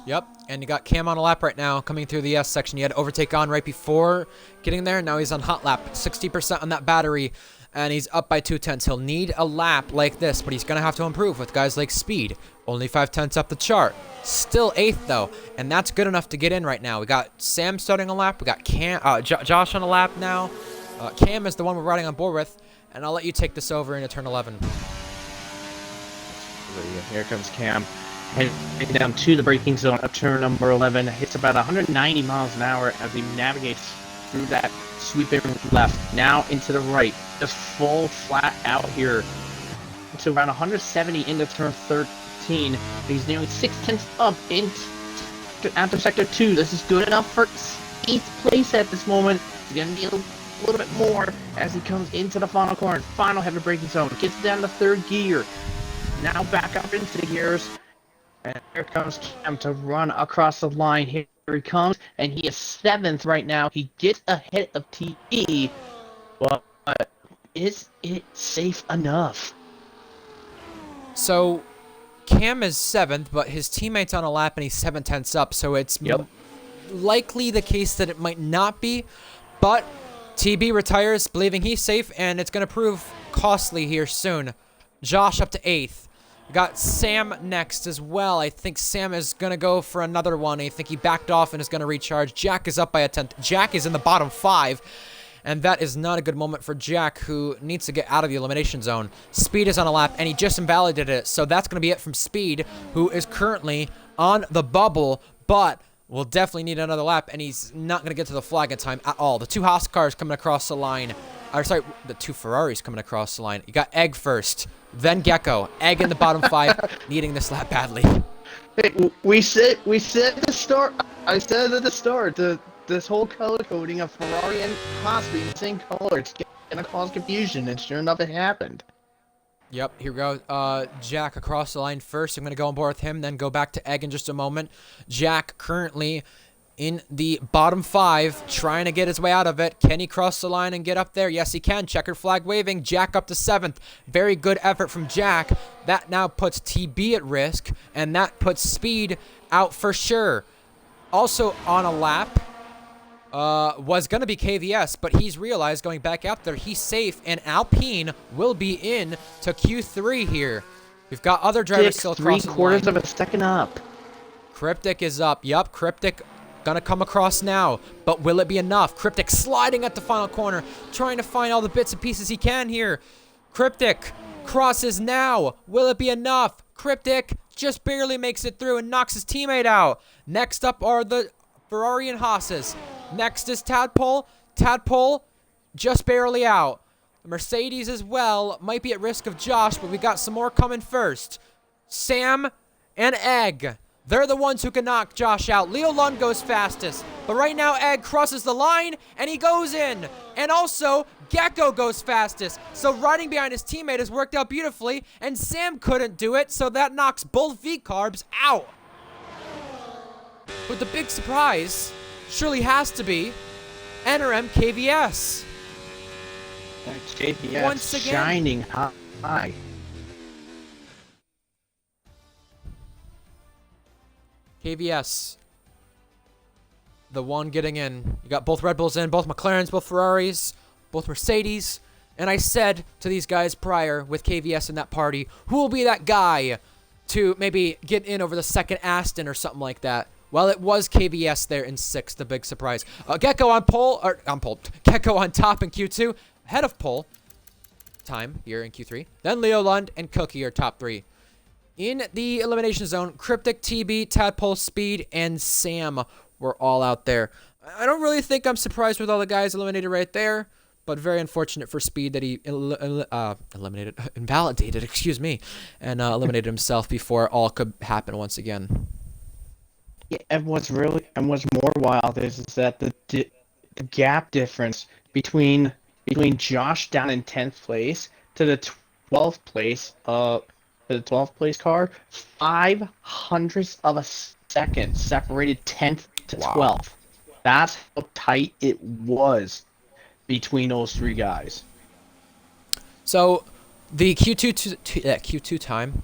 Yep, and you got Cam on a lap right now coming through the S section. He had overtake on right before getting there. Now he's on hot lap, 60% on that battery, and he's up by 2/10. He'll need a lap like this, but he's going to have to improve with guys like Speed. Only 5/10 up the chart. Still 8th, though, and that's good enough to get in right now. We got Sam starting a lap. We got Josh on a lap now. Cam is the one we're riding on board with, and I'll let you take this over into turn 11. Here comes Cam. Heading down to the braking zone of turn number 11. Hits about 190 miles an hour as he navigates through that sweeping left. Now into the right. Just full flat out here. To around 170 into turn 13. He's nearly 6/10 up after sector 2. This is good enough for 8th place at this moment. He's going to need a little bit more as he comes into the final corner. Final heavy braking zone. Gets down to 3rd gear. Now back up into the gears. And here comes Cam to run across the line. Here he comes, and he is 7th right now. He gets ahead of TB, but is it safe enough? So, Cam is 7th, but his teammate's on a lap, and he's 7/10 up. So it's likely the case that it might not be, but TB retires, believing he's safe, and it's going to prove costly here soon. Josh up to 8th. We got Sam next as well. I think Sam is going to go for another one. I think he backed off and is going to recharge. Jack is up by a 10th. Jack is in the bottom 5, and that is not a good moment for Jack, who needs to get out of the elimination zone. Speed is on a lap, and he just invalidated it, so that's going to be it from Speed, who is currently on the bubble, but will definitely need another lap, and he's not going to get to the flag in time at all. The 2 Haas cars coming across the line. Or sorry, the 2 Ferraris coming across the line. You got Egg first, then Gecko. Egg in the bottom 5, needing this lap badly. Hey, we said at the start. I said at the start this whole color coding of Ferrari and Haas being the same color, it's gonna cause confusion, and sure enough, it happened. Yep, here we go. Jack across the line first. I'm gonna go on board with him, then go back to Egg in just a moment. Jack currently in the bottom 5, trying to get his way out of it. Can he cross the line and get up there? Yes, he can. Checkered flag waving. Jack up to 7th. Very good effort from Jack. That now puts TB at risk, and that puts Speed out for sure. Also on a lap was going to be KVS, but he's realized going back out there, he's safe, and Alpine will be in to Q3 here. We've got other drivers still crossing the line. 3/4 of a second up. Cryptic is up. Yup, Cryptic gonna come across now, but will it be enough? Cryptic sliding at the final corner, trying to find all the bits and pieces he can here. Cryptic crosses now. Will it be enough? Cryptic just barely makes it through and knocks his teammate out. Next up are the Ferrari and Haas's. Next is Tadpole. Tadpole just barely out. The Mercedes as well might be at risk of Josh, but we got some more coming first. Sam and Egg They're the ones who can knock Josh out. Leo Lund goes fastest. But right now, Egg crosses the line, and he goes in. And also, Gecko goes fastest. So riding behind his teammate has worked out beautifully, and Sam couldn't do it, so that knocks both V-Carbs out. But the big surprise surely has to be NRM KVS. KVS Once again. shining high. KVS, the one getting in. You got both Red Bulls in, both McLarens, both Ferraris, both Mercedes. And I said to these guys prior with KVS in that party, who will be that guy to maybe get in over the second Aston or something like that? Well, it was KVS there in 6th, the big surprise. Gecko on pole, Gecko on top in Q2, ahead of pole time here in Q3. Then Leo Lund and Cookie are top 3. In the elimination zone, Cryptic, TB, Tadpole, Speed, and Sam were all out there. I don't really think I'm surprised with all the guys eliminated right there, but very unfortunate for Speed that he invalidated, excuse me, and eliminated himself before all could happen once again. Yeah, and what's more wild is that the gap difference between Josh down in 10th place to the 12th place the 12th place car, 0.05 of a second separated 10th to 12th. Wow. That's how tight it was between those 3 guys. So the Q2 time, I'm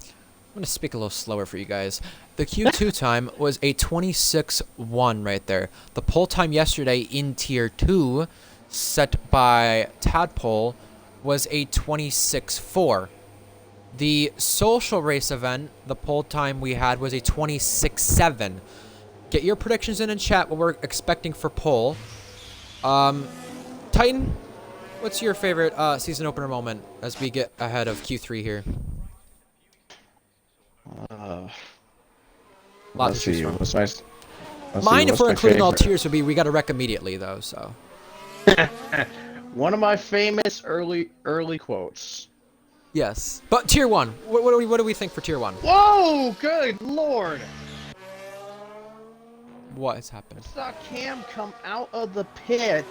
going to speak a little slower for you guys. The Q2 time was a 26.1 right there. The pole time yesterday in Tier 2, set by Tadpole, was a 26.4. The social race event, the pole time we had was a 26.7. Get your predictions in chat what we're expecting for pole. Titan, what's your favorite season opener moment as we get ahead of Q3 here? Let's see. Mine, if we're including all tiers, would be we got to wreck immediately, though. So. One of my famous early quotes. Yes, but tier 1. What do we think for tier 1? Whoa! Good lord! What has happened? I saw Cam come out of the pit.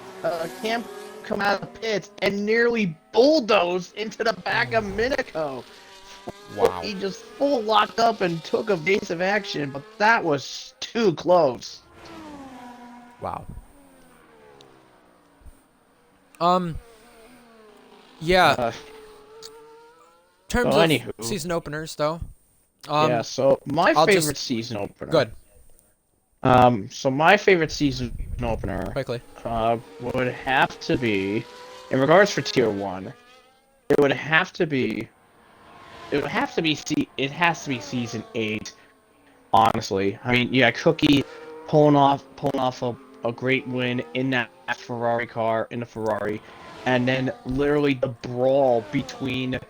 Cam come out of the pits and nearly bulldozed into the back of Minico. Wow. He just full locked up and took evasive action, but that was too close. Wow. Yeah. In terms of season openers, though. Yeah, so my favorite season opener. Good. So my favorite season opener Quickly. Would have to be, in regards for tier 1, it has to be season 8. Honestly, I mean, yeah, Cookie pulling off a great win in that Ferrari car, in the Ferrari, and then literally the brawl between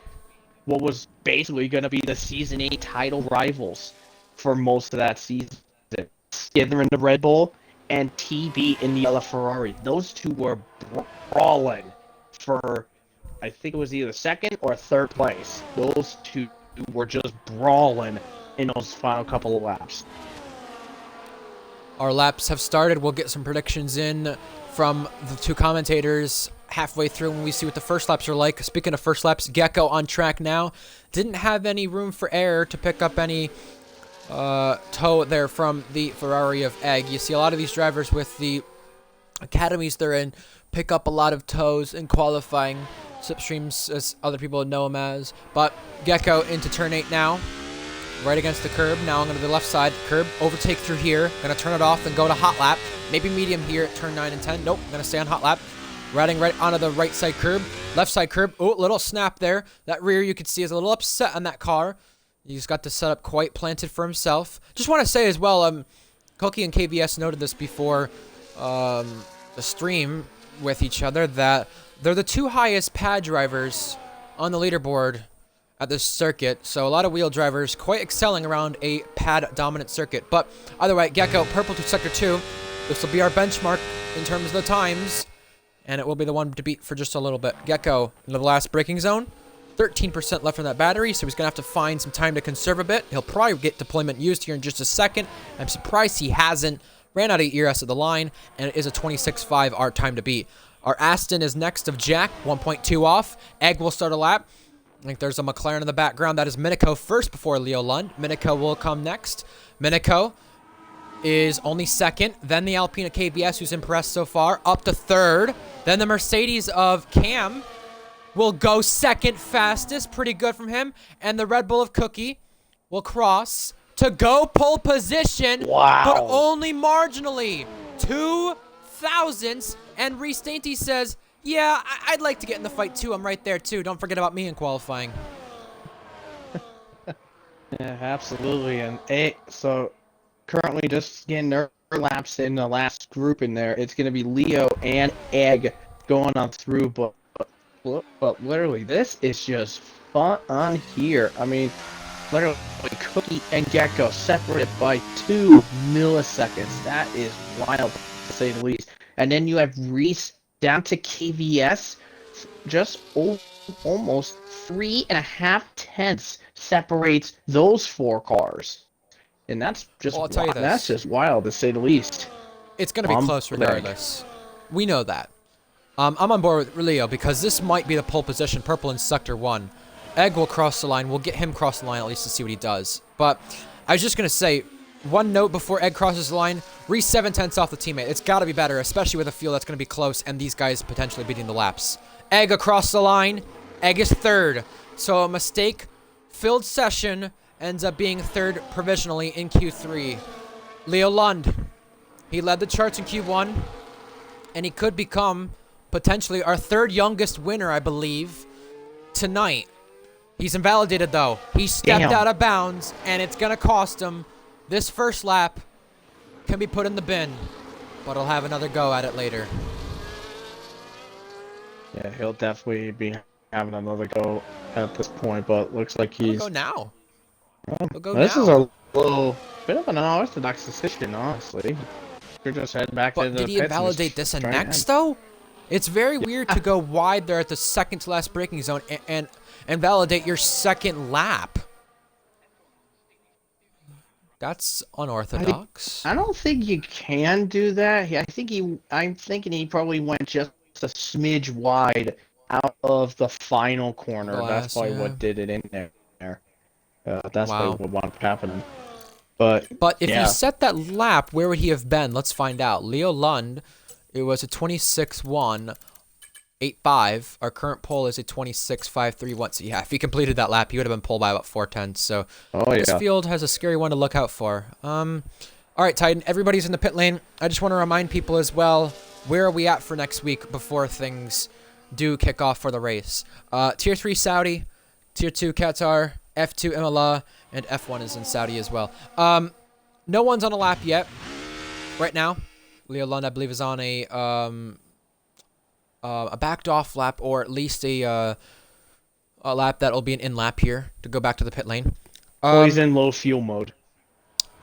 what was basically going to be the season 8 title rivals for most of that season. Skither in the Red Bull and TB in the yellow Ferrari. Those two were brawling for, I think it was either 2nd or 3rd place. Those two were just brawling in those final couple of laps. Our laps have started. We'll get some predictions in from the 2 commentators halfway through when we see what the first laps are like. Speaking of first laps, Gecko on track now. Didn't have any room for error to pick up any toe there from the Ferrari of Egg. You see a lot of these drivers with the academies they're in pick up a lot of toes in qualifying, slipstreams as other people know them as. But Gecko into turn 8 now, right against the curb. Now I'm going to the left side curb, overtake through here, going to turn it off and go to hot lap, maybe medium here at turn 9 and 10. Nope, I'm going to stay on hot lap, riding right onto the right side curb, left side curb. Oh, little snap there. That rear you could see is a little upset on that car. He's got the setup quite planted for himself. Just want to say as well, Koki and KVS noted this before the stream with each other, that they're the 2 highest pad drivers on the leaderboard at this circuit. So a lot of wheel drivers quite excelling around a pad dominant circuit. But either way, Gecko, purple to sector 2. This will be our benchmark in terms of the times, and it will be the one to beat for just a little bit. Gecko into the last braking zone. 13% left on that battery, so he's going to have to find some time to conserve a bit. He'll probably get deployment used here in just a second. I'm surprised he hasn't. Ran out of ERS of the line, and it is a 26.5 our time to beat. Our Aston is next of Jack, 1.2 off. Egg will start a lap. I think there's a McLaren in the background. That is Minico first before Leo Lund. Minico will come next. Minico is only second. Then the Alpina KBS, who's impressed so far, up to third. Then the Mercedes of Cam will go second fastest. Pretty good from him. And the Red Bull of Cookie will cross to go pole position. Wow. But only marginally. 2 thousandths. And Reese Dainty says, yeah, I'd like to get in the fight too. I'm right there too. Don't forget about me in qualifying. Yeah, absolutely. And so currently just getting their laps in the last group in there. It's going to be Leo and Egg going on through, but literally this is just fun on here. I mean, literally Cookie and Gecko separated by 2 milliseconds. That is wild to say the least. And then you have Reese down to KVS, just almost 3.5 tenths separates those 4 cars. And that's just Well, I'll tell you this. That's just wild to say the least. It's going to be close regardless. We know that. I'm on board with Leo because this might be the pole position. Purple in Sector 1. Egg will cross the line. We'll get him cross the line at least to see what he does. But I was just going to say, one note before Egg crosses the line, Reese 7 tenths off the teammate. It's got to be better, especially with a field that's going to be close and these guys potentially beating the laps. Egg across the line. Egg is third. So a mistake-filled session ends up being third provisionally in Q3. Leo Lund, he led the charts in Q1, and he could become potentially our 3rd youngest winner, I believe, tonight. He's invalidated, though. He stepped out of bounds, and it's going to cost him. This first lap can be put in the bin, but he'll have another go at it later. Yeah, he'll definitely be having another go at this point, but looks like he's... He'll go now. He'll go this now. is a little bit of an unorthodox decision, honestly. You're just heading back to the But did he invalidate this and next, though? It's very weird to go wide there at the second to last braking zone and validate your second lap. That's unorthodox. I don't think you can do that. I'm thinking he probably went just a smidge wide out of the final corner. That's probably what did it in there. That's probably what wound up happening. But if he set that lap, where would he have been? Let's find out. Leo Lund, it was a 26.185. Our current pole is a 26.531. So yeah, if he completed that lap, he would have been pulled by about 4 tenths. So this field has a scary one to look out for. All right, Titan, everybody's in the pit lane. I just want to remind people as well, where are we at for next week before things do kick off for the race? Tier 3 Saudi, Tier 2 Qatar, F2 MLA, and F1 is in Saudi as well. No one's on a lap yet. Right now, Leo Lund, I believe, is on a backed off lap, or at least a lap that will be an in lap here to go back to the pit lane. He's in low fuel mode.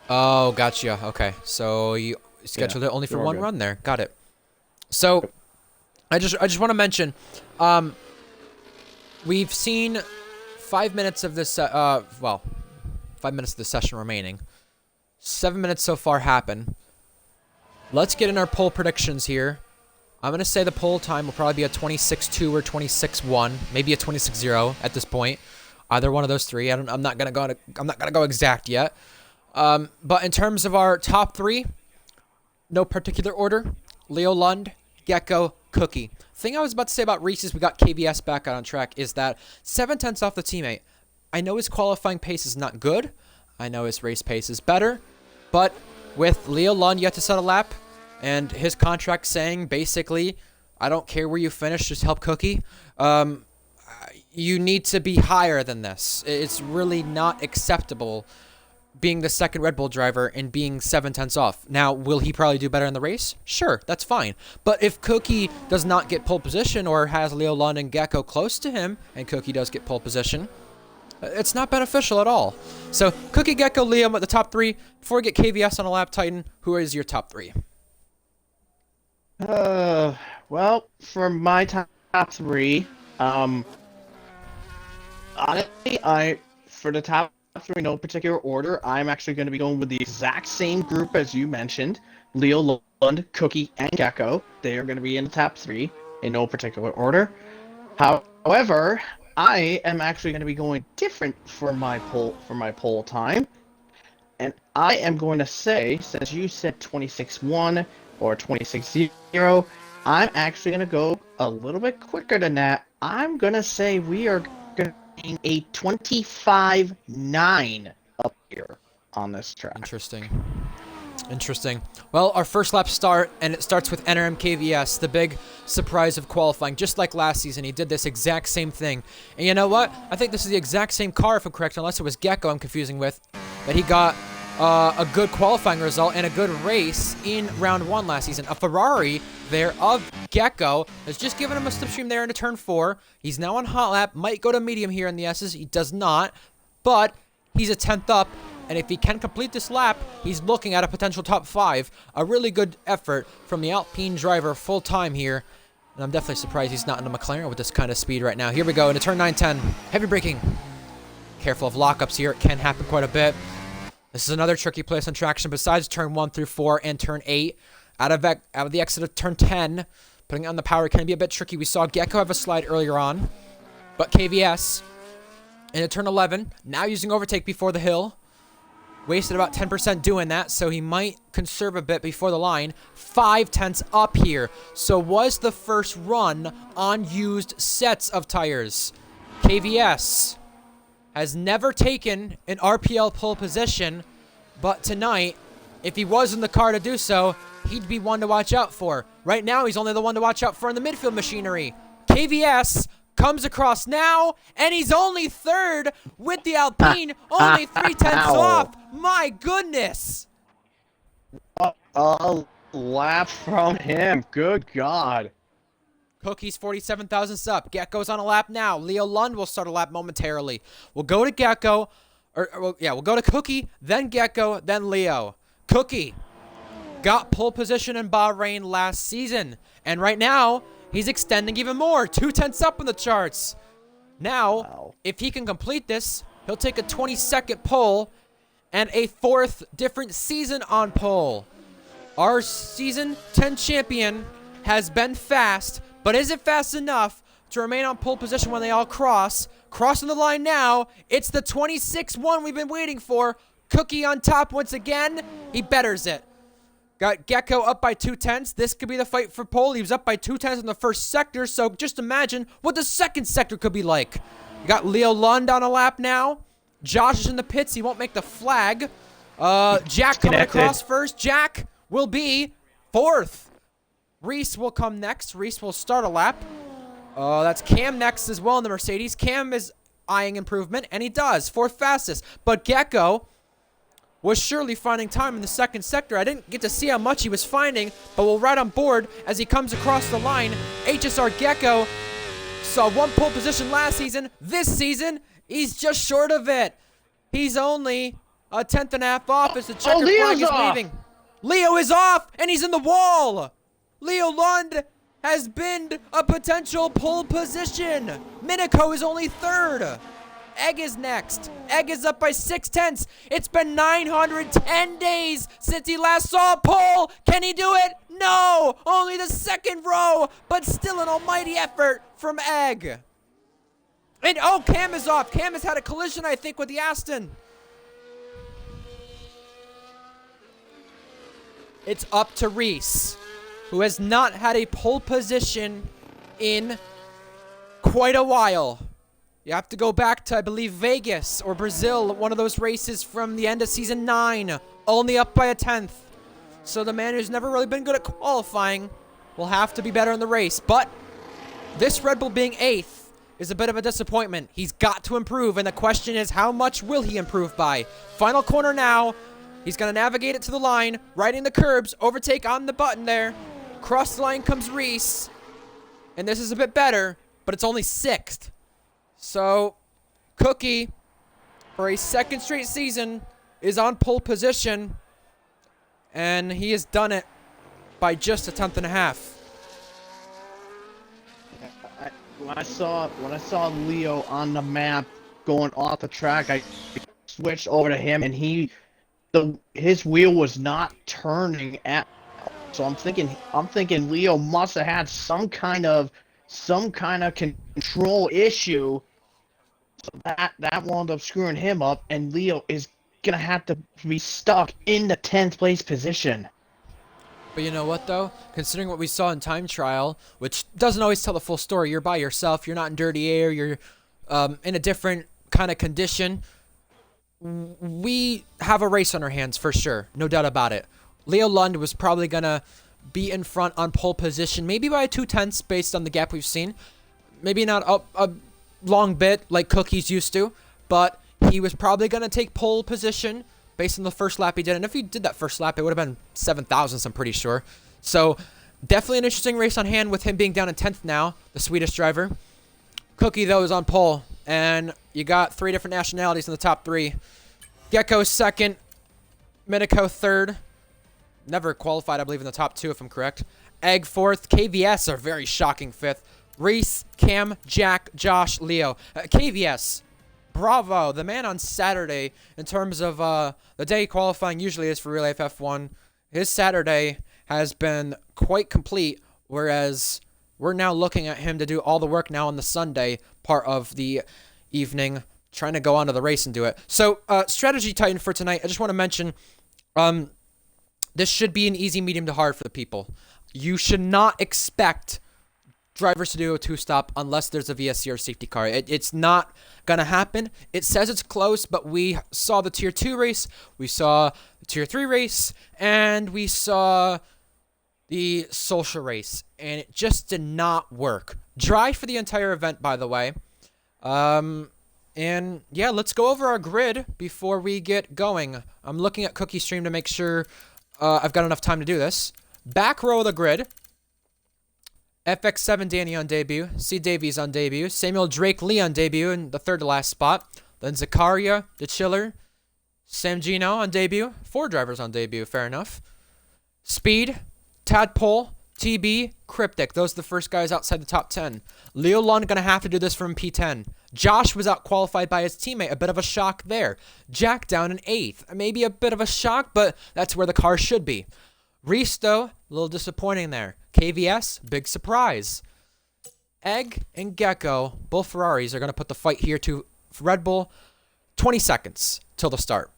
Oh, gotcha. Okay, so you scheduled it only for one run there. Got it. So, I just want to mention, we've seen 5 minutes of this. 5 minutes of the session remaining. 7 minutes so far happen. Let's get in our poll predictions here. I'm gonna say the poll time will probably be a 26.2 or 26.1, maybe a 26.0 at this point. Either one of those three. I'm not gonna go exact yet. But in terms of our top 3, no particular order. Leo Lund, Gecko, Cookie. Thing I was about to say about Reese's, we got KBS back on track, is that 7 tenths off the teammate. I know his qualifying pace is not good. I know his race pace is better. But with Leo Lund yet to set a lap, and his contract saying basically, I don't care where you finish, just help Cookie. You need to be higher than this. It's really not acceptable being the second Red Bull driver and being 7 tenths off. Now, will he probably do better in the race? Sure, that's fine. But if Cookie does not get pole position, or has Leo Lund and Gecko close to him, and Cookie does get pole position, it's not beneficial at all. So, Cookie, Gecko, Liam at the top 3. Before we get KVS on a lap, Titan, who is your top 3? Well, for my top 3, Honestly, for the top three, no particular order, I'm actually going to be going with the exact same group as you mentioned. Leo, Lund, Cookie, and Gecko. They are going to be in the top three in no particular order. However, I am actually going to be going different for my poll time, and I am going to say, since you said 26-1 or 26-0, I'm actually going to go a little bit quicker than that. I'm going to say we are going to be a 25-9 up here on this track. Interesting. Interesting. Well, our first lap start, and it starts with NRM KVS, the big surprise of qualifying. Just like last season, he did this exact same thing. And you know what? I think this is the exact same car, if I'm correct, unless it was Gecko I'm confusing with, that he got a good qualifying result and a good race in round 1 last season. A Ferrari there of Gecko has just given him a slipstream there into turn 4. He's now on hot lap, might go to medium here in the S's. He does not, but he's a 10th up. And if he can complete this lap, he's looking at a potential top 5. A really good effort from the Alpine driver full time here. And I'm definitely surprised he's not in a McLaren with this kind of speed right now. Here we go into turn 9-10. Heavy braking. Careful of lockups here. It can happen quite a bit. This is another tricky place on traction besides turn 1 through 4 and turn 8. Out of the exit of turn 10, putting on the power can be a bit tricky. We saw Gecko have a slide earlier on. But KVS into turn 11, now using overtake before the hill. Wasted about 10% doing that, so he might conserve a bit before the line. 5/10 up here. So was the first run on used sets of tires. KVS has never taken an RPL pole position, but tonight, if he was in the car to do so, he'd be one to watch out for. Right now, he's only the one to watch out for in the midfield machinery. KVS comes across now, and he's only 3rd with the Alpine, only 3/10 off. My goodness. A lap from him. Good God. Cookie's 47,000 up. Gecko's on a lap now. Leo Lund will start a lap momentarily. We'll go to Gecko, we'll go to Cookie, then Gecko, then Leo. Cookie got pole position in Bahrain last season, and right now, he's extending even more. 2/10 up in the charts. Now, if he can complete this, he'll take a 22nd pole and a 4th different season on pole. Our season 10 champion has been fast, but is it fast enough to remain on pole position when they all cross? Crossing the line now. It's the 26-1 we've been waiting for. Cookie on top once again. He betters it. Got Gecko up by 2/10. This could be the fight for pole. He was up by 2/10 in the first sector, so just imagine what the second sector could be like. You got Leo Lund on a lap now. Josh is in the pits. He won't make the flag. Jack coming across first. Jack will be 4th. Reese will come next. Reese will start a lap. That's Cam next as well in the Mercedes. Cam is eyeing improvement, and he does. 4th fastest. But Gecko was surely finding time in the second sector. I didn't get to see how much he was finding, but we'll ride on board as he comes across the line. HSR Gecko saw 1 pole position last season. This season, he's just short of it. He's only a 10.5 off as the checker flag is leaving. Leo is off, and he's in the wall. Leo Lund has been a potential pole position. Minico is only 3rd. Egg is next. Egg is up by 6/10. It's been 910 days since he last saw a pole. Can he do it? No! Only the 2nd row, but still an almighty effort from Egg. And oh, Cam is off. Cam has had a collision, I think, with the Aston. It's up to Reese, who has not had a pole position in quite a while. You have to go back to, I believe, Vegas or Brazil, one of those races from the end of season 9, only up by a 10th. So the man who's never really been good at qualifying will have to be better in the race. But this Red Bull being 8th is a bit of a disappointment. He's got to improve, and the question is, how much will he improve by? Final corner now. He's going to navigate it to the line, riding the curbs, overtake on the button there. Cross the line comes Reese, and this is a bit better, but it's only 6th. So, Cookie, for a 2nd straight season, is on pole position, and he has done it by just a 10.5. When I saw Leo on the map going off the track. I switched over to him, and his wheel was not turning at. So I'm thinking Leo must have had some kind of control issue. So that wound up screwing him up, and Leo is gonna have to be stuck in the 10th place position. But you know what, though? Considering what we saw in time trial, which doesn't always tell the full story, you're by yourself, you're not in dirty air, you're in a different kind of condition. We have a race on our hands for sure, no doubt about it. Leo Lund was probably going to be in front on pole position, maybe by 2/10 based on the gap we've seen. Maybe not a long bit like Cookie's used to, but he was probably going to take pole position based on the first lap he did. And if he did that first lap, it would have been 7,000th, I'm pretty sure. So definitely an interesting race on hand with him being down in 10th now, the Swedish driver. Cookie, though, is on pole, and you got 3 different nationalities in the top 3. Gecko second, Minico third. Never qualified, I believe, in the top 2, if I'm correct. Egg fourth. KVS, a very shocking 5th. Reese, Cam, Jack, Josh, Leo. KVS, bravo. The man on Saturday, in terms of the day qualifying usually is for Real Life F1, his Saturday has been quite complete, whereas we're now looking at him to do all the work now on the Sunday part of the evening, trying to go on to the race and do it. So, strategy Titan for tonight, I just want to mention, this should be an easy medium to hard for the people. You should not expect drivers to do a 2-stop unless there's a VSC or safety car. It's not going to happen. It says it's close, but we saw the Tier 2 race, we saw the Tier 3 race, and we saw the social race, and it just did not work. Dry for the entire event, by the way. And yeah, let's go over our grid before we get going. I'm looking at Cookie Stream to make sure I've got enough time to do this. Back row of the grid. FX7 Danny on debut. C Davies on debut. Samuel Drake Lee on debut in the third to last spot. Then Zakaria, the Chiller. Sam Gino on debut. 4 drivers on debut, fair enough. Speed, Tadpole, TB, Cryptic. Those are the first guys outside the top 10. Leo Lund going to have to do this from P10. Josh was out qualified by his teammate. A bit of a shock there. Jack down in 8th. Maybe a bit of a shock, but that's where the car should be. Reese, though, a little disappointing there. KVS, big surprise. Egg and Gecko, both Ferraris, are going to put the fight here to Red Bull. 20 seconds till the start.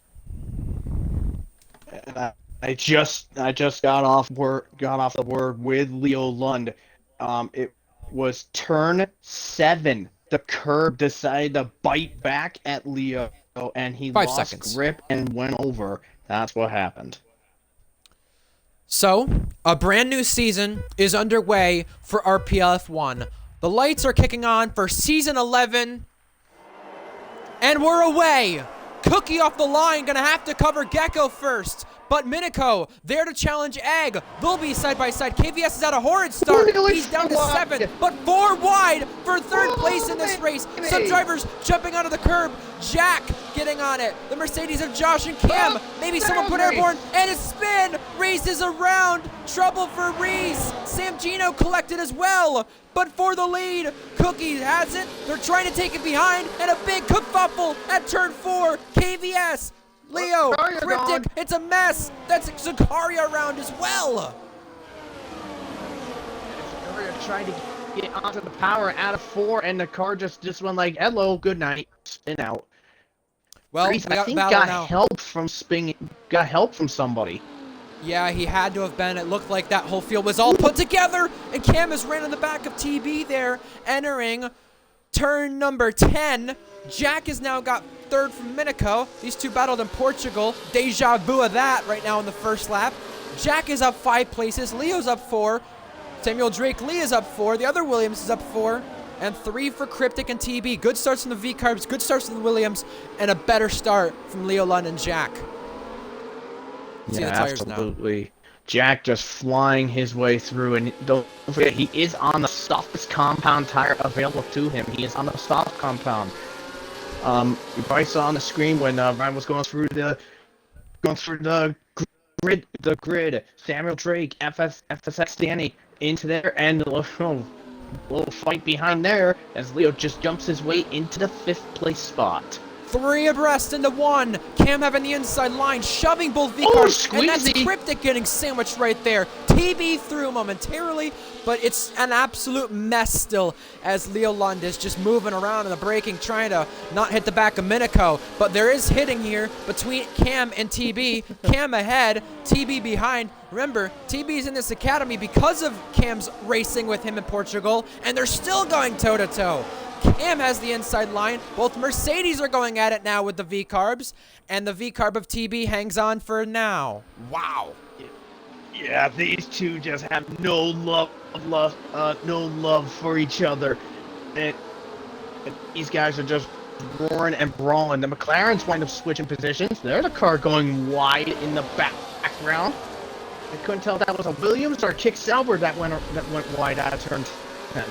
And I just got off the word with Leo Lund. It was turn 7. The curb decided to bite back at Leo, and he 5 lost seconds. grip and went over. That's what happened. So, a brand new season is underway for RPL F1. The lights are kicking on for Season 11. And we're away. Cookie off the line, gonna have to cover Gecko first. But Minico, there to challenge Egg. They'll be side by side. KVS is at a horrid start. He's down to 7, but 4 wide for 3rd place in this race. Some drivers jumping onto the curb. Jack getting on it. The Mercedes of Josh and Cam. Maybe someone put airborne, and a spin. Reese is around. Trouble for Reese. Sam Gino collected as well. But for the lead, Cookie has it. They're trying to take it behind, and a big kerfuffle at turn 4. KVS. Leo, Cryptic, it's a mess. That's Zakaria around as well. Zakaria tried to get onto the power out of 4, and the car just went like, hello, good night, spin out. Well, Reese, I think got help from somebody. Yeah, he had to have been. It looked like that whole field was all put together, and Cam is ran in the back of TB there, entering turn number 10. Jack has now got 3rd from Minico. These two battled in Portugal. Deja vu of that right now in the first lap. Jack is up 5 places. Leo's up 4. Samuel Drake Lee is up 4. The other Williams is up 4. And 3 for Cryptic and TB. Good starts from the V-Carbs. Good starts from the Williams. And a better start from Leo Lund and Jack. See the tires absolutely. now. Jack just flying his way through, and don't forget, he is on the softest compound tire available to him. He is on the soft compound. You probably saw on the screen when Ryan was going through the grid. Samuel Drake, FSX Danny into there, and little fight behind there as Leo just jumps his way into the 5th place spot. 3 abreast into 1. Cam having the inside line, shoving both V Oh, cars, and that's squeezy. Cryptic getting sandwiched right there. TB through momentarily, but it's an absolute mess still as Leo Lund is just moving around in the braking, trying to not hit the back of Minico. But there is hitting here between Cam and TB. Cam ahead, TB behind. Remember, TB's in this academy because of Cam's racing with him in Portugal, and they're still going toe-to-toe. Cam has the inside line. Both Mercedes are going at it now with the V-carbs, and the V-carb of TB hangs on for now. Wow. Yeah, these two just have no love for each other. And these guys are just roaring and brawling. The McLarens wind up switching positions. There's a car going wide in the background. I couldn't tell if that was a Williams or a Kick Sauber that went wide out of turn 10.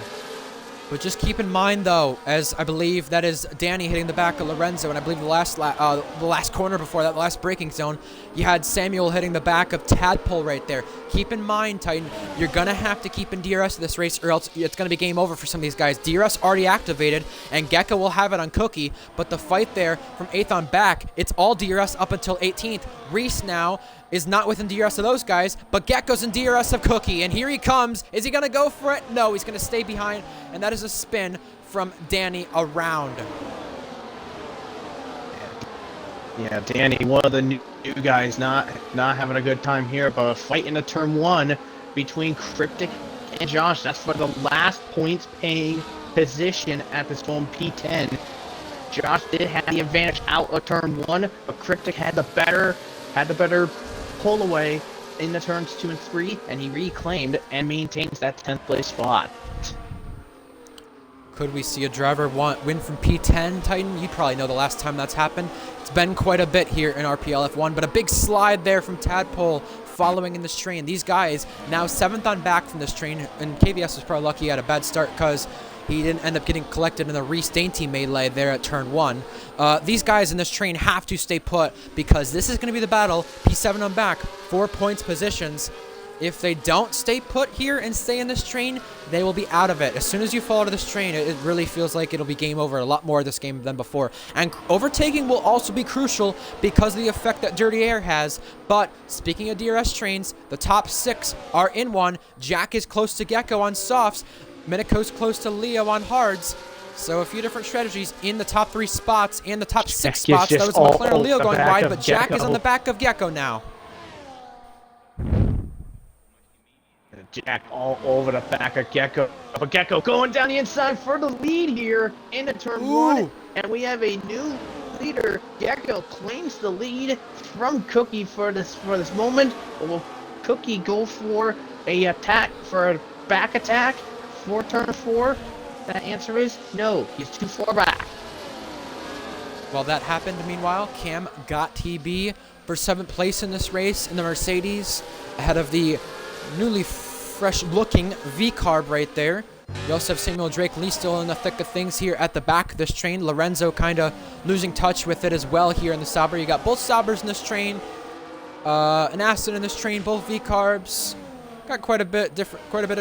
But just keep in mind, though, as I believe that is Danny hitting the back of Lorenzo, and I believe the last corner before that, the last braking zone, you had Samuel hitting the back of Tadpole right there. Keep in mind, Titan, you're going to have to keep in DRS of this race, or else it's going to be game over for some of these guys. DRS already activated, and Gecko will have it on Cookie, but the fight there from 8th on back, it's all DRS up until 18th. Reese now is not within DRS of those guys, but Gecko's in DRS of Cookie, and here he comes. Is he going to go for it? No, he's going to stay behind, and that is a spin from Danny around. Yeah, Danny, one of the new guys, not having a good time here, but a fight into turn 1 between Cryptic and Josh. That's for the last points paying position at this home P10. Josh did have the advantage out of turn 1, but Cryptic had the better pull away in the turns 2 and 3, and he reclaimed and maintains that 10th place spot. Could we see a driver win from P10, Titan? You probably know the last time that's happened. It's been quite a bit here in RPL F1, but a big slide there from Tadpole following in this train. These guys now 7th on back from this train, and KVS was probably lucky he had a bad start because he didn't end up getting collected in the Reese Dainty melee there at turn 1. These guys in this train have to stay put because this is going to be the battle. P7 on back, 4 points positions. If they don't stay put here and stay in this train, they will be out of it. As soon as you fall out of this train, it really feels like it'll be game over a lot more this game than before. And overtaking will also be crucial because of the effect that Dirty Air has. But speaking of DRS trains, the top 6 are in one. Jack is close to Gecko on softs. Minico's close to Leo on hards. So a few different strategies in the top 3 spots and the top 6 spots. That was McLaren Leo going wide, but Jack is on the back of Gecko now. Jack all over the back of Gecko. But Gecko going down the inside for the lead here into turn 1. And we have a new leader. Gecko claims the lead from Cookie for this moment. Will Cookie go for a back attack for turn 4? That answer is no. He's too far back. While that happened, meanwhile, Cam got TB for 7th place in this race in the Mercedes, ahead of the newly fresh-looking V-carb right there. We also have Samuel Drake Lee still in the thick of things here at the back of this train. Lorenzo kind of losing touch with it as well here in the Sauber. You got both Saubers in this train, an Aston in this train, both V-carbs. Got quite a bit of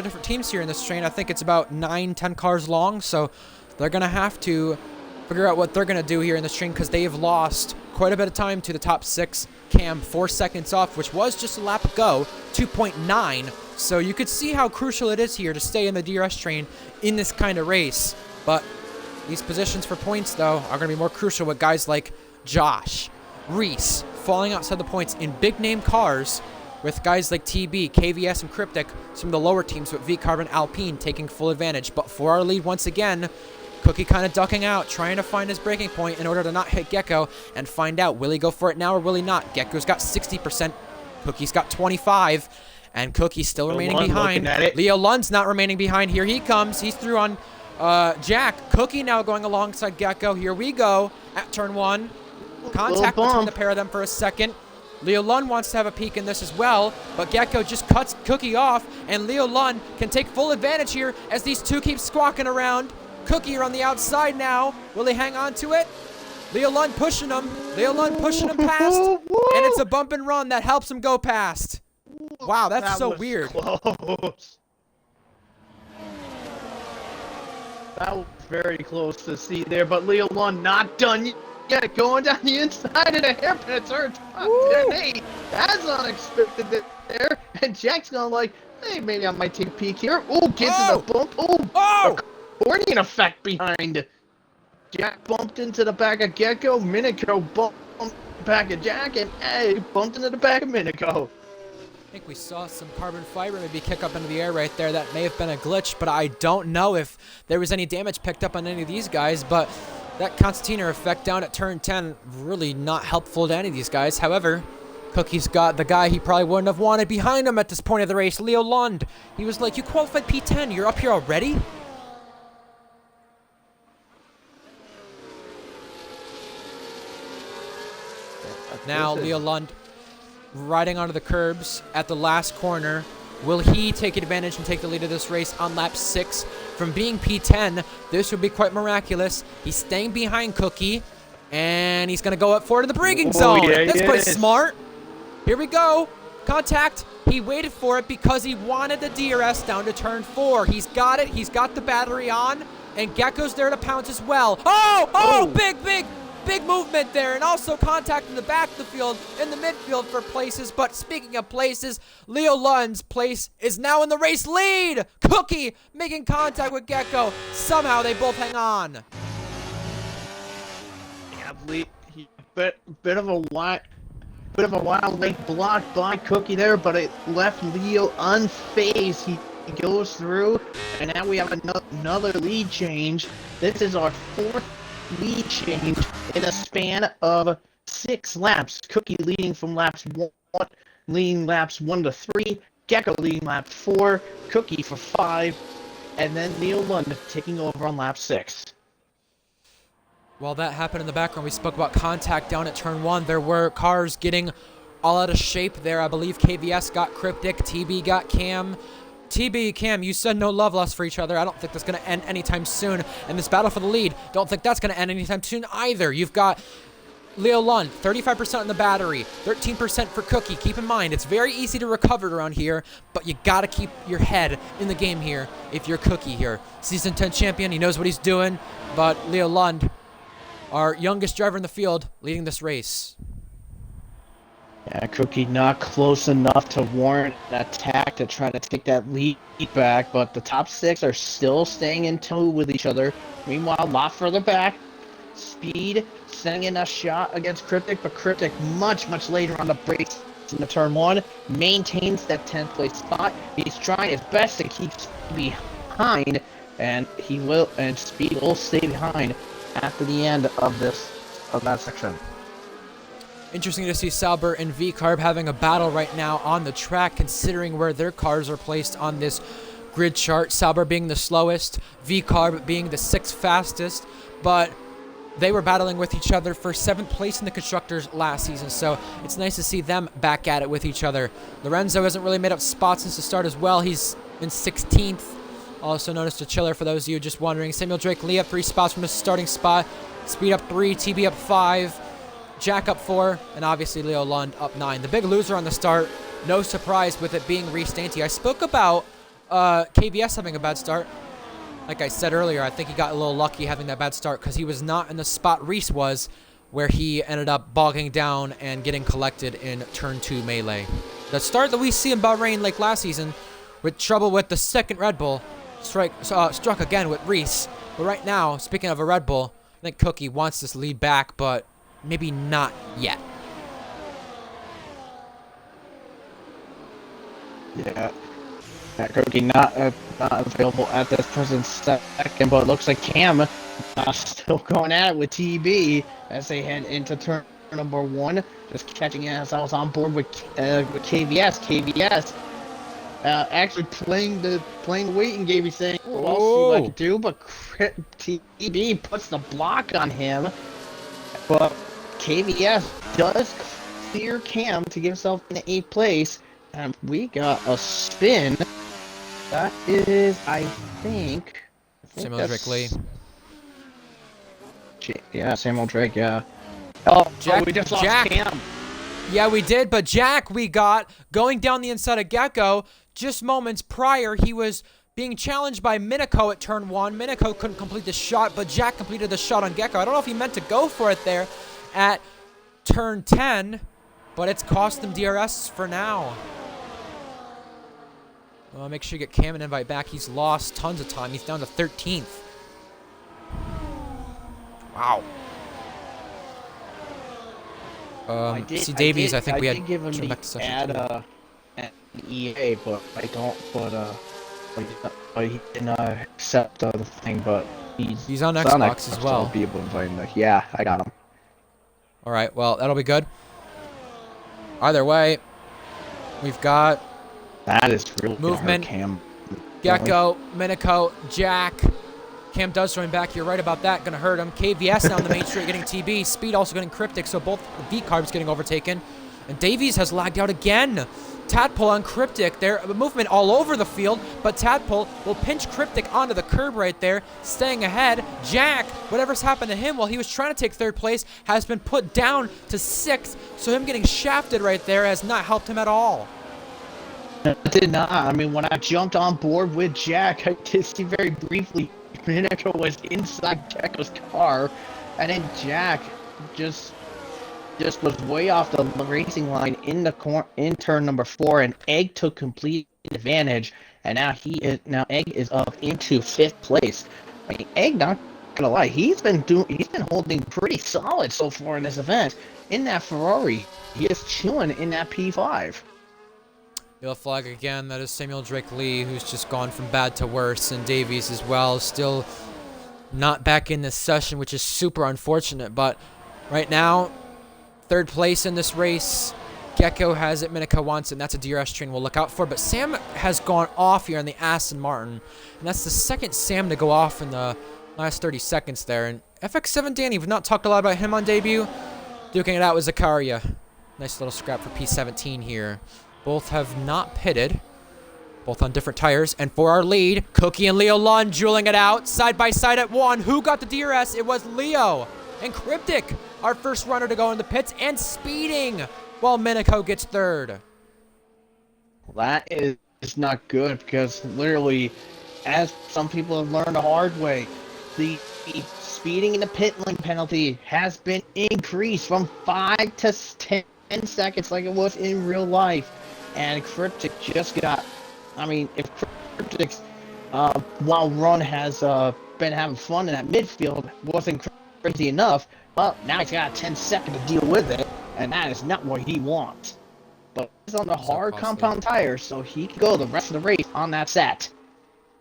different teams here in this train. I think it's about 9-10 cars long, so they're gonna have to figure out what they're gonna do here in this train because they have lost quite a bit of time to the top 6. Cam 4 seconds off, which was just a lap ago, 2.9. So you could see how crucial it is here to stay in the DRS train in this kind of race. But these positions for points, though, are going to be more crucial with guys like Josh, Reese, falling outside the points in big-name cars, with guys like TB, KVS, and Cryptic, some of the lower teams with V-Carbon Alpine taking full advantage. But for our lead once again, Cookie kind of ducking out, trying to find his braking point in order to not hit Gecko and find out, will he go for it now or will he not? Gecko's got 60%, Cookie's got 25%, and Cookie's still remaining behind. Leo Lund's not remaining behind. Here he comes. He's through on Jack. Cookie now going alongside Gecko. Here we go at turn 1. Contact between the pair of them for a second. Leo Lund wants to have a peek in this as well, but Gecko just cuts Cookie off, and Leo Lund can take full advantage here as these two keep squawking around. Cookie are on the outside now. Will he hang on to it? Leo Lund pushing him. Leo Lund pushing him past, and it's a bump and run that helps him go past. Wow, that's so weird. Close. That was very close to see there, but Leo Lund not done yet. Going down the inside of the hairpin turn. Hey, that's unexpected there. And Jack's going like, hey, maybe I might take a peek here. Oh, gets in the bump. Oh, accordion effect behind. Jack bumped into the back of Gecko. Minico bumped back of Jack, and hey, bumped into the back of Minico. I think we saw some carbon fiber maybe kick up into the air right there. That may have been a glitch, but I don't know if there was any damage picked up on any of these guys. But that concertina effect down at turn 10, really not helpful to any of these guys. However, Cookie's got the guy he probably wouldn't have wanted behind him at this point of the race, Leo Lund. He was like, you qualified P10, you're up here already? Now Leo Lund riding onto the curbs at the last corner. Will he take advantage and take the lead of this race on lap 6? From being P10, this would be quite miraculous. He's staying behind Cookie, and he's going to go up forward to the braking zone. Yeah, that's quite smart. Here we go. Contact. He waited for it because he wanted the DRS down to turn 4. He's got it. He's got the battery on, and Gecko's there to pounce as well. Oh, big movement there, and also contact in the back of the field, in the midfield for places. But speaking of places, Leo Lund's place is now in the race lead. Cookie making contact with Gecko. Somehow they both hang on. Yeah, bit of a wild late block by Cookie there, but it left Leo unfazed. He goes through, and now we have another lead change. This is our 4th lead change in a span of 6 laps. Cookie leading from laps 1 to 3, Gecko leading lap 4, Cookie for 5, and then Leo Lund taking over on lap 6. While that happened in the background, we spoke about contact down at turn 1. There were cars getting all out of shape there. I believe KVS got Cryptic, TB got Cam. TB, Cam, you said no love lost for each other. I don't think that's going to end anytime soon. And this battle for the lead, don't think that's going to end anytime soon either. You've got Leo Lund, 35% in the battery, 13% for Cookie. Keep in mind, it's very easy to recover around here, but you got to keep your head in the game here if you're Cookie here. Season 10 champion, he knows what he's doing, but Leo Lund, our youngest driver in the field, leading this race. Yeah, Cookie not close enough to warrant an attack to try to take that lead back, but the top 6 are still staying in tow with each other. Meanwhile, a lot further back, Speed sending in a shot against Cryptic, but Cryptic much later on the brakes in the turn 1, maintains that 10th place spot. He's trying his best to keep Speed behind, and Speed will stay behind after the end of that section. Interesting to see Sauber and V-Carb having a battle right now on the track, considering where their cars are placed on this grid chart. Sauber being the slowest, V-Carb being the 6th fastest, but they were battling with each other for 7th place in the Constructors last season, so it's nice to see them back at it with each other. Lorenzo hasn't really made up spots since the start as well. He's in 16th. Also noticed a chiller for those of you just wondering. Samuel Drake Lee up 3 spots from his starting spot. Speed up 3, TB up 5. Jack up 4, and obviously Leo Lund up 9. The big loser on the start, no surprise with it being Reese Dainty. I spoke about KVS having a bad start. Like I said earlier, I think he got a little lucky having that bad start because he was not in the spot Reese was, where he ended up bogging down and getting collected in turn 2 melee. The start that we see in Bahrain like last season, with trouble with the 2nd Red Bull, struck again with Reese. But right now, speaking of a Red Bull, I think Cookie wants this lead back, but maybe not yet. Yeah. Cookie not available at this present second, but it looks like Cam still going at it with TB as they head into turn number 1. Just catching ourselves on board with KVS. KVS actually playing the waiting game. He's saying, "Well, I'll see what I can do," but TB puts the block on him. But KVS does clear Cam to get himself in 8th place, and we got a spin. That is, I think Samuel Drake Lee. Yeah, Samuel Drake, yeah. Jack, we just lost Jack. Cam. Yeah, we did, but Jack we got going down the inside of Gecko. Just moments prior, he was being challenged by Minako at turn 1. Minako couldn't complete the shot, but Jack completed the shot on Gecko. I don't know if he meant to go for it there at turn 10, but it's cost them DRS for now. Well, make sure you get Cam an invite back. He's lost tons of time. He's down to 13th. Wow. See Davies, I think we had give him turned the back to session add EA, but I don't. But he didn't accept the thing. But he's on Xbox as well. I'll be able to invite him. Yeah, I got him. All right, well that'll be good. Either way, we've got that is really movement. Cam. Gecko, Minako, Jack. Cam does join back. You're right about that. Gonna hurt him. KVS now on the main straight getting TB. Speed also getting Cryptic, so both V-Carbs getting overtaken. And Davies has lagged out again. Tadpole on Cryptic there. Movement all over the field, but Tadpole will pinch Cryptic onto the curb right there, staying ahead. Jack, whatever's happened to him while he was trying to take third place, has been put down to 6th, so him getting shafted right there has not helped him at all. It did not. I mean, when I jumped on board with Jack, I did see very briefly Minako was inside Gecko's car, and then Jack just was way off the racing line in turn number 4, and Egg took complete advantage, and now Egg is up into 5th place. I mean, Egg, not gonna lie, he's been holding pretty solid so far in this event. In that Ferrari, he is chilling in that P5. Yellow flag again. That is Samuel Drake Lee, who's just gone from bad to worse, and Davies as well, still not back in this session, which is super unfortunate. But right now, 3rd place in this race. Gecko has it, Minako wants it, and that's a DRS train we'll look out for. But Sam has gone off here in the Aston Martin, and that's the 2nd Sam to go off in the last 30 seconds there. And FX7 Danny, we've not talked a lot about him on debut. Duking it out with Zakaria. Nice little scrap for P17 here. Both have not pitted. Both on different tires. And for our lead, Cookie and Leo Lund dueling it out. Side by side at 1. Who got the DRS? It was Leo. And Cryptic, our first runner to go in the pits, and speeding while Minako gets 3rd. That is not good, because literally, as some people have learned the hard way, the speeding in the pit lane penalty has been increased from 5 to 10 seconds like it was in real life. And Cryptic just got, I mean, if Cryptic's while run has been having fun in that midfield wasn't crazy enough, well, now he's got 10 seconds to deal with it, and that is not what he wants. But he's on the hard compound tire, so he can go the rest of the race on that set.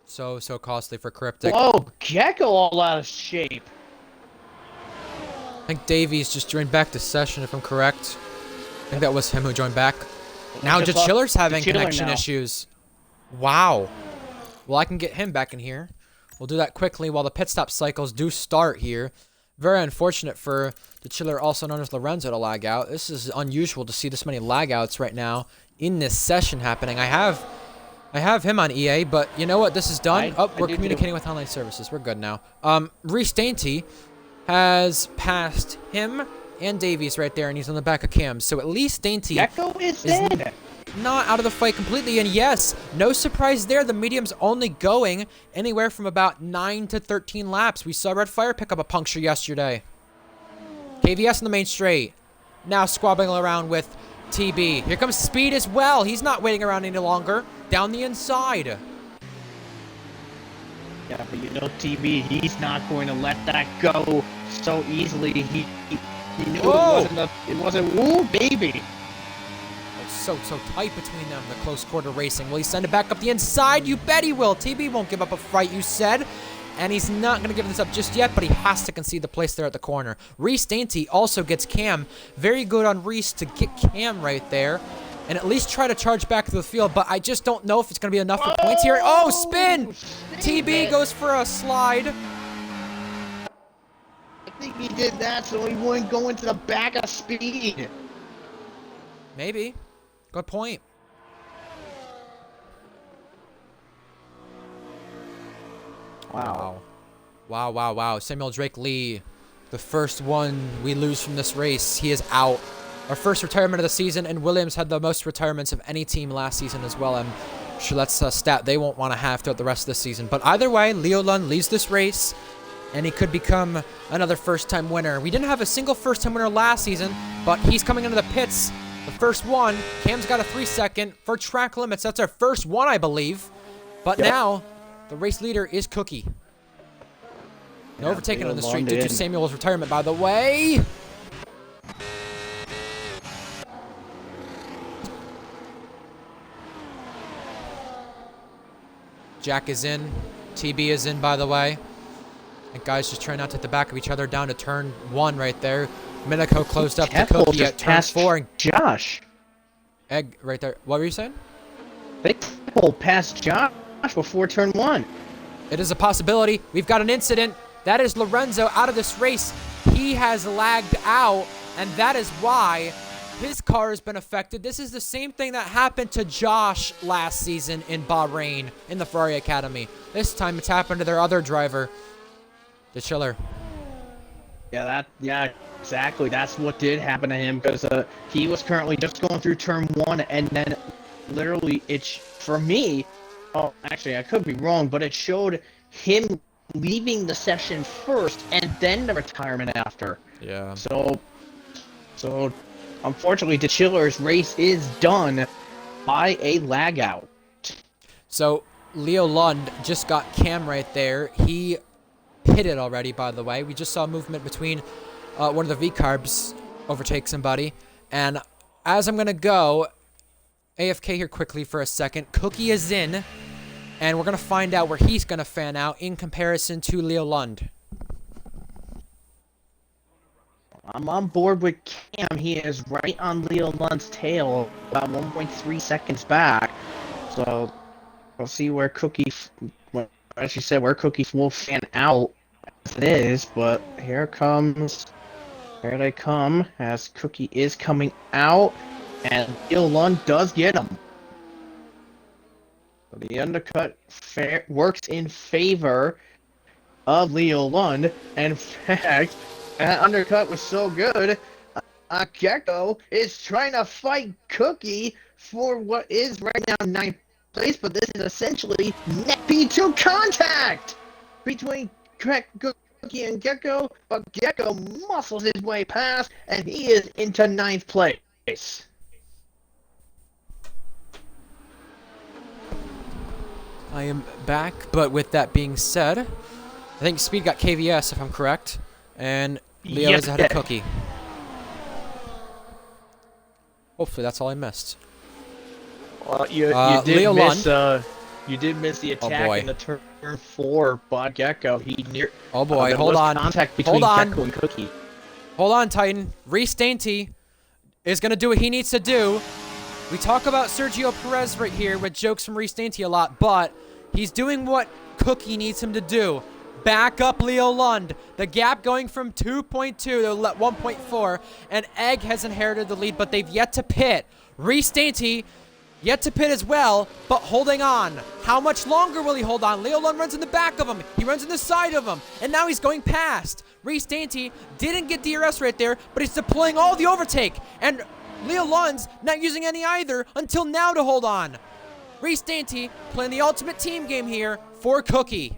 So costly for Cryptic. Whoa, Gecko all out of shape. I think Davies just joined back to session, if I'm correct. I think that was him who joined back. Now Chiller's having connection issues. Wow. Well, I can get him back in here. We'll do that quickly while the pit stop cycles do start here. Very unfortunate for the Chiller, also known as Lorenzo, to lag out. This is unusual to see this many lag outs right now in this session happening. I have him on EA, but you know what? This is done. We're communicating with online services. We're good now. Reese Dainty has passed him and Davies right there, and he's on the back of Cam. So at least Dainty is not out of the fight completely. And yes, no surprise there. The medium's only going anywhere from about 9 to 13 laps. We saw Red Fire pick up a puncture yesterday. KVS in the main straight. Now squabbling around with TB. Here comes Speed as well. He's not waiting around any longer. Down the inside. Yeah, but you know, TB, he's not going to let that go so easily. He knew it wasn't, ooh, baby. It's so tight between them, the close quarter racing. Will he send it back up the inside? You bet he will. TB won't give up a fight, you said. And he's not going to give this up just yet, but he has to concede the place there at the corner. Reese Dainty also gets Cam. Very good on Reese to get Cam right there. And at least try to charge back to the field, but I just don't know if it's going to be enough for points here. Oh, spin! TB goes for a slide. I think he did that so he wouldn't go into the back of Speed. Maybe. Good point. Wow. Wow. Samuel Drake Lee, the first one we lose from this race. He is out. Our first retirement of the season, and Williams had the most retirements of any team last season as well. And Sure, that's a stat they won't want to have throughout the rest of the season. But either way, Leo Lund leads this race, and he could become another first-time winner. We didn't have a single first-time winner last season, but he's coming into the pits. The first one, Cam's got a 3-second for track limits. That's our first one, I believe. But now, the race leader is Cookie. No overtaking on the street due to Samuel's retirement, by the way. Jack is in. TB is in, by the way. And guys just trying not to hit the back of each other down to turn 1 right there. Minico closed up to Cookie at turn 4. And Josh. Egg right there. What were you saying? They pulled past Josh before turn 1. It is a possibility. We've got an incident. That is Lorenzo out of this race. He has lagged out, and that is why his car has been affected. This is the same thing that happened to Josh last season in Bahrain in the Ferrari Academy. This time it's happened to their other driver, the Chiller. Yeah, exactly. That's what did happen to him, because he was currently just going through turn 1, and then literally for me, oh, actually I could be wrong, but it showed him leaving the session first and then the retirement after. Yeah. So unfortunately, the Chiller's race is done by a lag out. So Leo Lund just got Cam right there. He hit it already, by the way. We just saw movement between one of the V-carbs overtake somebody. And as I'm going to go AFK here quickly for a second, Cookie is in. And we're going to find out where he's going to fan out in comparison to Leo Lund. I'm on board with Cam. He is right on Leo Lund's tail, about 1.3 seconds back. So we'll see where Cookie, as you said, where Cookie will fan out as it is. But here they come, as Cookie is coming out, and Leo Lund does get him. The undercut works in favor of Leo Lund. And in fact, that undercut was so good, Gecko is trying to fight Cookie for what is right now 9th place, but this is essentially net P2 contact between Cookie and Gecko, but Gecko muscles his way past, and he is into 9th place. I am back, but with that being said, I think Speed got KVS, if I'm correct, and Leo is ahead of Cookie. Hopefully that's all I missed. Well, you did miss the attack in the turn 4 by Gecko. Hold on. Contact between Gecko and Cookie. Hold on, Titan. Reese Dainty is going to do what he needs to do. We talk about Sergio Perez right here with jokes from Reese Dainty a lot, but he's doing what Cookie needs him to do. Back up Leo Lund. The gap going from 2.2 to 1.4, and Egg has inherited the lead, but they've yet to pit. Reese Dainty yet to pit as well, but holding on. How much longer will he hold on? Leo Lund runs in the back of him. He runs in the side of him, and now he's going past. Reese Dainty didn't get DRS right there, but he's deploying all the overtake, and Leo Lund's not using any either until now to hold on. Reese Dainty playing the ultimate team game here for Cookie.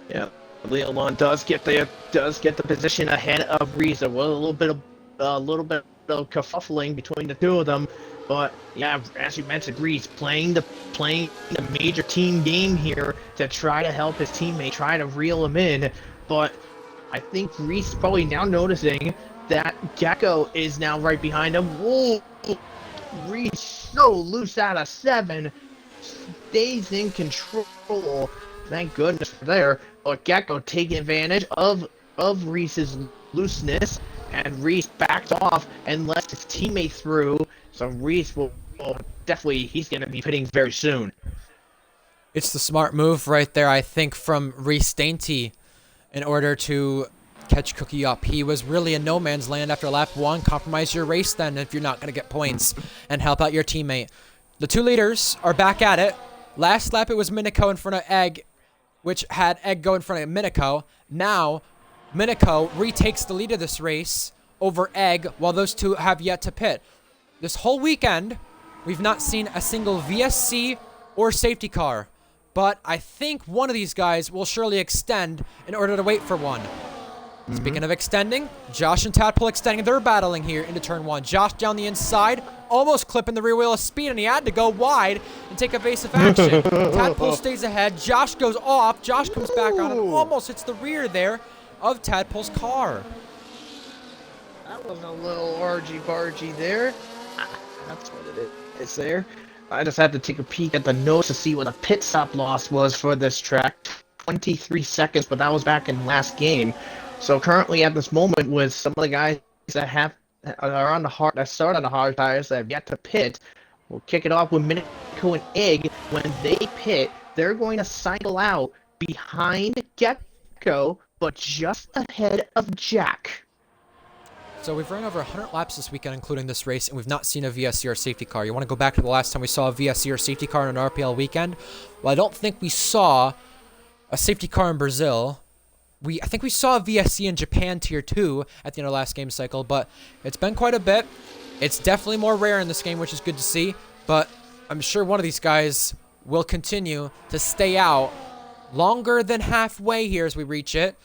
Yeah, Leo Lund does get the position ahead of Reese. There was a little bit of kerfuffling between the two of them, but yeah, as you mentioned, Reese playing the major team game here to try to help his teammate, try to reel him in. But I think Reese is probably now noticing that Gecko is now right behind him. Whoa! Reese so loose out of 7, stays in control. Thank goodness for there. But Gecko taking advantage of Reese's looseness, and Reese backed off and let his teammate through. So Reese will definitely, he's going to be pitting very soon. It's the smart move right there, I think, from Reese Dainty in order to catch Cookie up. He was really in no man's land after lap 1. Compromise your race then if you're not going to get points, and help out your teammate. The two leaders are back at it. Last lap it was Minico in front of Egg, which had Egg go in front of Minico. Now Minico retakes the lead of this race over Egg, while those two have yet to pit. This whole weekend, we've not seen a single VSC or safety car. But I think one of these guys will surely extend in order to wait for one. Speaking of extending, Josh and Tadpole extending. They're battling here into turn 1. Josh down the inside, almost clipping the rear wheel of Speed, and he had to go wide and take evasive action. Tadpole stays ahead. Josh goes off. Josh comes back on and almost hits the rear there of Tadpole's car. That was a little argy-bargy there. That's what it is there. I just had to take a peek at the notes to see what the pit stop loss was for this track. 23 seconds, but that was back in last game. So currently at this moment, with some of the guys that are on the hard, that start on the hard tires that have yet to pit, we'll kick it off with Minico and Egg. When they pit, they're going to cycle out behind Gecko, but just ahead of Jack. So we've run over 100 laps this weekend, including this race, and we've not seen a VSC or safety car. You want to go back to the last time we saw a VSC or safety car on an RPL weekend? Well, I don't think we saw a safety car in Brazil. I think we saw a VSC in Japan Tier 2 at the end of last game cycle, but it's been quite a bit. It's definitely more rare in this game, which is good to see, but I'm sure one of these guys will continue to stay out longer than halfway here as we reach it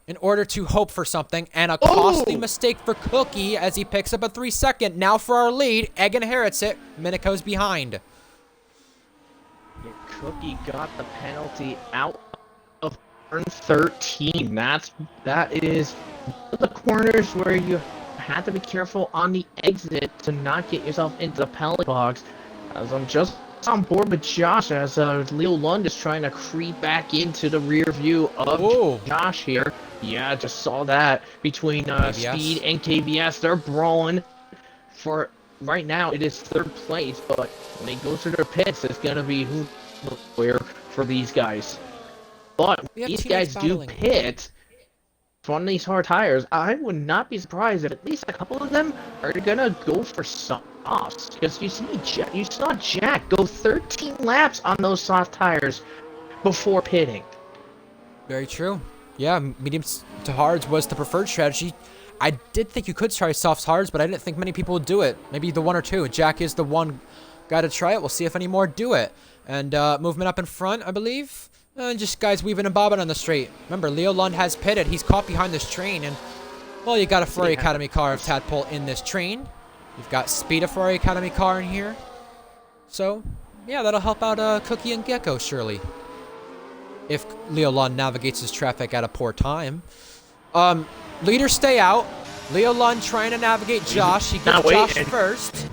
in order to hope for something, and a costly mistake for Cookie as he picks up a 3-second. Now for our lead, Egg inherits it. Minico's behind. Yeah, Cookie got the penalty out of turn 13. That is the corners where you have to be careful on the exit to not get yourself into the penalty box. As I'm just on board with Josh, as Leo Lund is trying to creep back into the rear view of Josh here. Yeah, just saw that between Speed and KVS. They're brawling for right now. It is third place, but when they go through their pits, it's gonna be where for these guys. But when these guys do pit on these hard tires, I would not be surprised if at least a couple of them are gonna go for softs, because you saw Jack go 13 laps on those soft tires before pitting. Very true. Yeah, mediums to hards was the preferred strategy. I did think you could try softs hards, but I didn't think many people would do it. Maybe the one or two. Jack is the one guy to try it. We'll see if any more do it. And movement up in front, I believe. Just guys weaving and bobbing on the straight. Remember, Leo Lund has pitted. He's caught behind this train. And, well, you got a Ferrari Academy car of Tadpole in this train. You've got Speed, a Ferrari Academy car in here. So, yeah, that'll help out Cookie and Gecko, surely. If Leo Lund navigates his traffic at a poor time. Leaders stay out. Leo Lund trying to navigate Josh. He gets Josh first.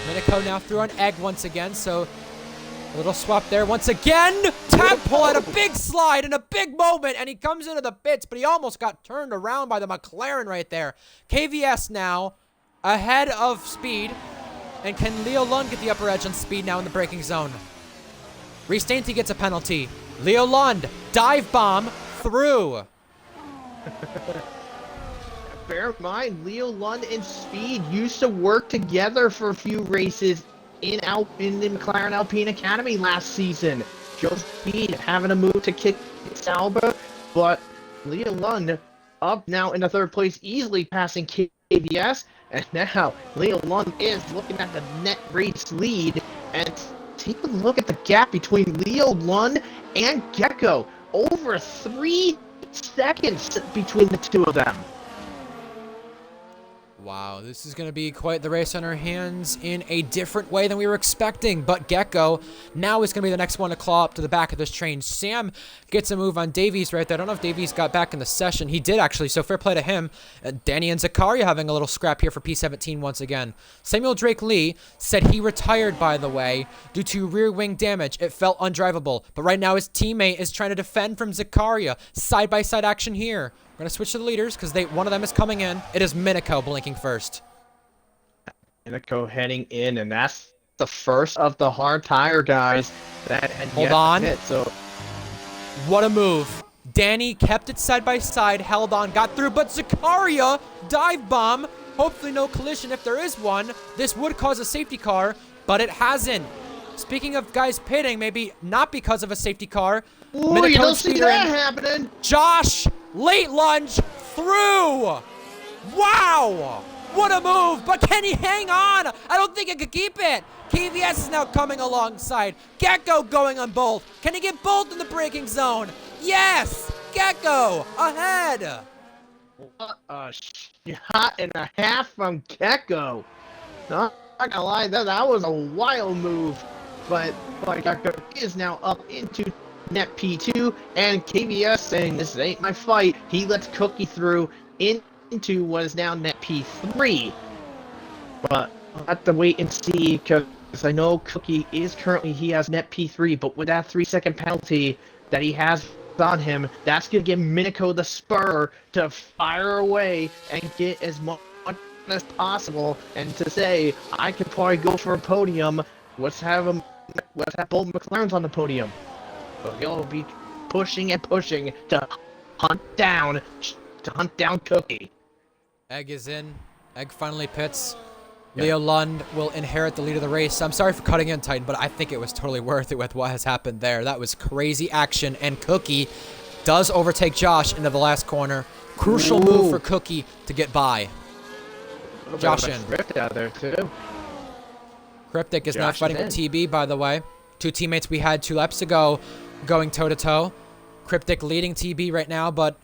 Minico now through an Egg once again, so a little swap there once again. Tadpole had a big slide and a big moment, and he comes into the pits, but he almost got turned around by the McLaren right there. KVS now ahead of Speed, and can Leo Lund get the upper edge on Speed now in the braking zone? Reese Dainty gets a penalty. Leo Lund, dive bomb through. Bear in mind, Leo Lund and Speed used to work together for a few races in the McLaren Alpine Academy last season. Joe Speed having to move to kick Sauber, but Leo Lund up now in the third place, easily passing KVS, and now Leo Lund is looking at the net race lead, and take a look at the gap between Leo Lund and Gecko. Over 3 seconds between the two of them. Wow, this is going to be quite the race on our hands in a different way than we were expecting. But Gecko now is going to be the next one to claw up to the back of this train. Sam gets a move on Davies right there. I don't know if Davies got back in the session. He did, actually, so fair play to him. Danny and Zakaria having a little scrap here for P17 once again. Samuel Drake Lee said he retired, by the way, due to rear wing damage. It felt undrivable. But right now his teammate is trying to defend from Zakaria. Side-by-side action here. We're going to switch to the leaders because one of them is coming in. It is Minico blinking first. Minico heading in, and that's the first of the hard tire guys that had Hold on. Hit, so what a move. Danny kept it side by side, held on, got through, but Zakaria dive bomb. Hopefully no collision if there is one. This would cause a safety car, but it hasn't. Speaking of guys pitting, maybe not because of a safety car. Ooh, you don't see that happening. Josh, late lunge through. Wow. What a move, but can he hang on? I don't think he could keep it. KVS is now coming alongside. Gecko going on both. Can he get both in the braking zone? Yes! Gecko ahead! What a shot and a half from Gecko. Not gonna lie, that was a wild move. But Gecko is now up into net P2, and KVS saying this ain't my fight. He lets Cookie through into what is now net P3. But I'll have to wait and see, because I know Cookie is currently, he has net P3, but with that 3-second penalty that he has on him, that's going to give Minico the spur to fire away and get as much as possible, and to say, I could probably go for a podium. Let's have both McLarens on the podium. So he'll be pushing and pushing to hunt down Cookie. Egg is in. Egg finally pits. Leo Lund will inherit the lead of the race. I'm sorry for cutting in, Titan, but I think it was totally worth it with what has happened there. That was crazy action, and Cookie does overtake Josh into the last corner. Crucial move for Cookie to get by. Josh in. Cryptic out there too. Cryptic is now fighting with TB, by the way. Two teammates we had 2 laps ago going toe-to-toe. Cryptic leading TB right now, but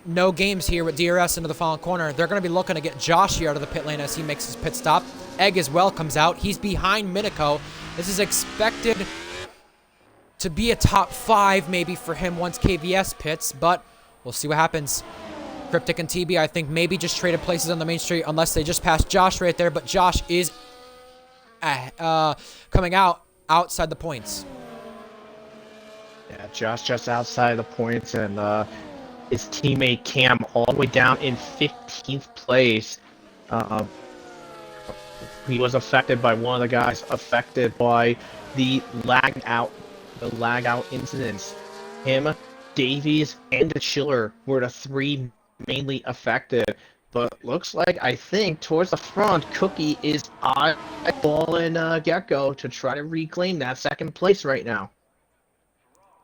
no games here with DRS into the final corner. They're going to be looking to get Josh here out of the pit lane as he makes his pit stop. Egg as well comes out. He's behind Minico. This is expected to be a top 5 maybe for him once KVS pits, but we'll see what happens. Cryptic and TB, I think, maybe just traded places on the main street unless they just passed Josh right there, but Josh is coming out outside the points. Yeah, Josh just outside the points, and his teammate Cam all the way down in 15th place. He was affected by one of the guys affected by the lag out incidents. Him, Davies, and the Chiller were the 3 mainly affected. But looks like, I think, towards the front, Cookie is eyeballing Gecko to try to reclaim that 2nd place right now.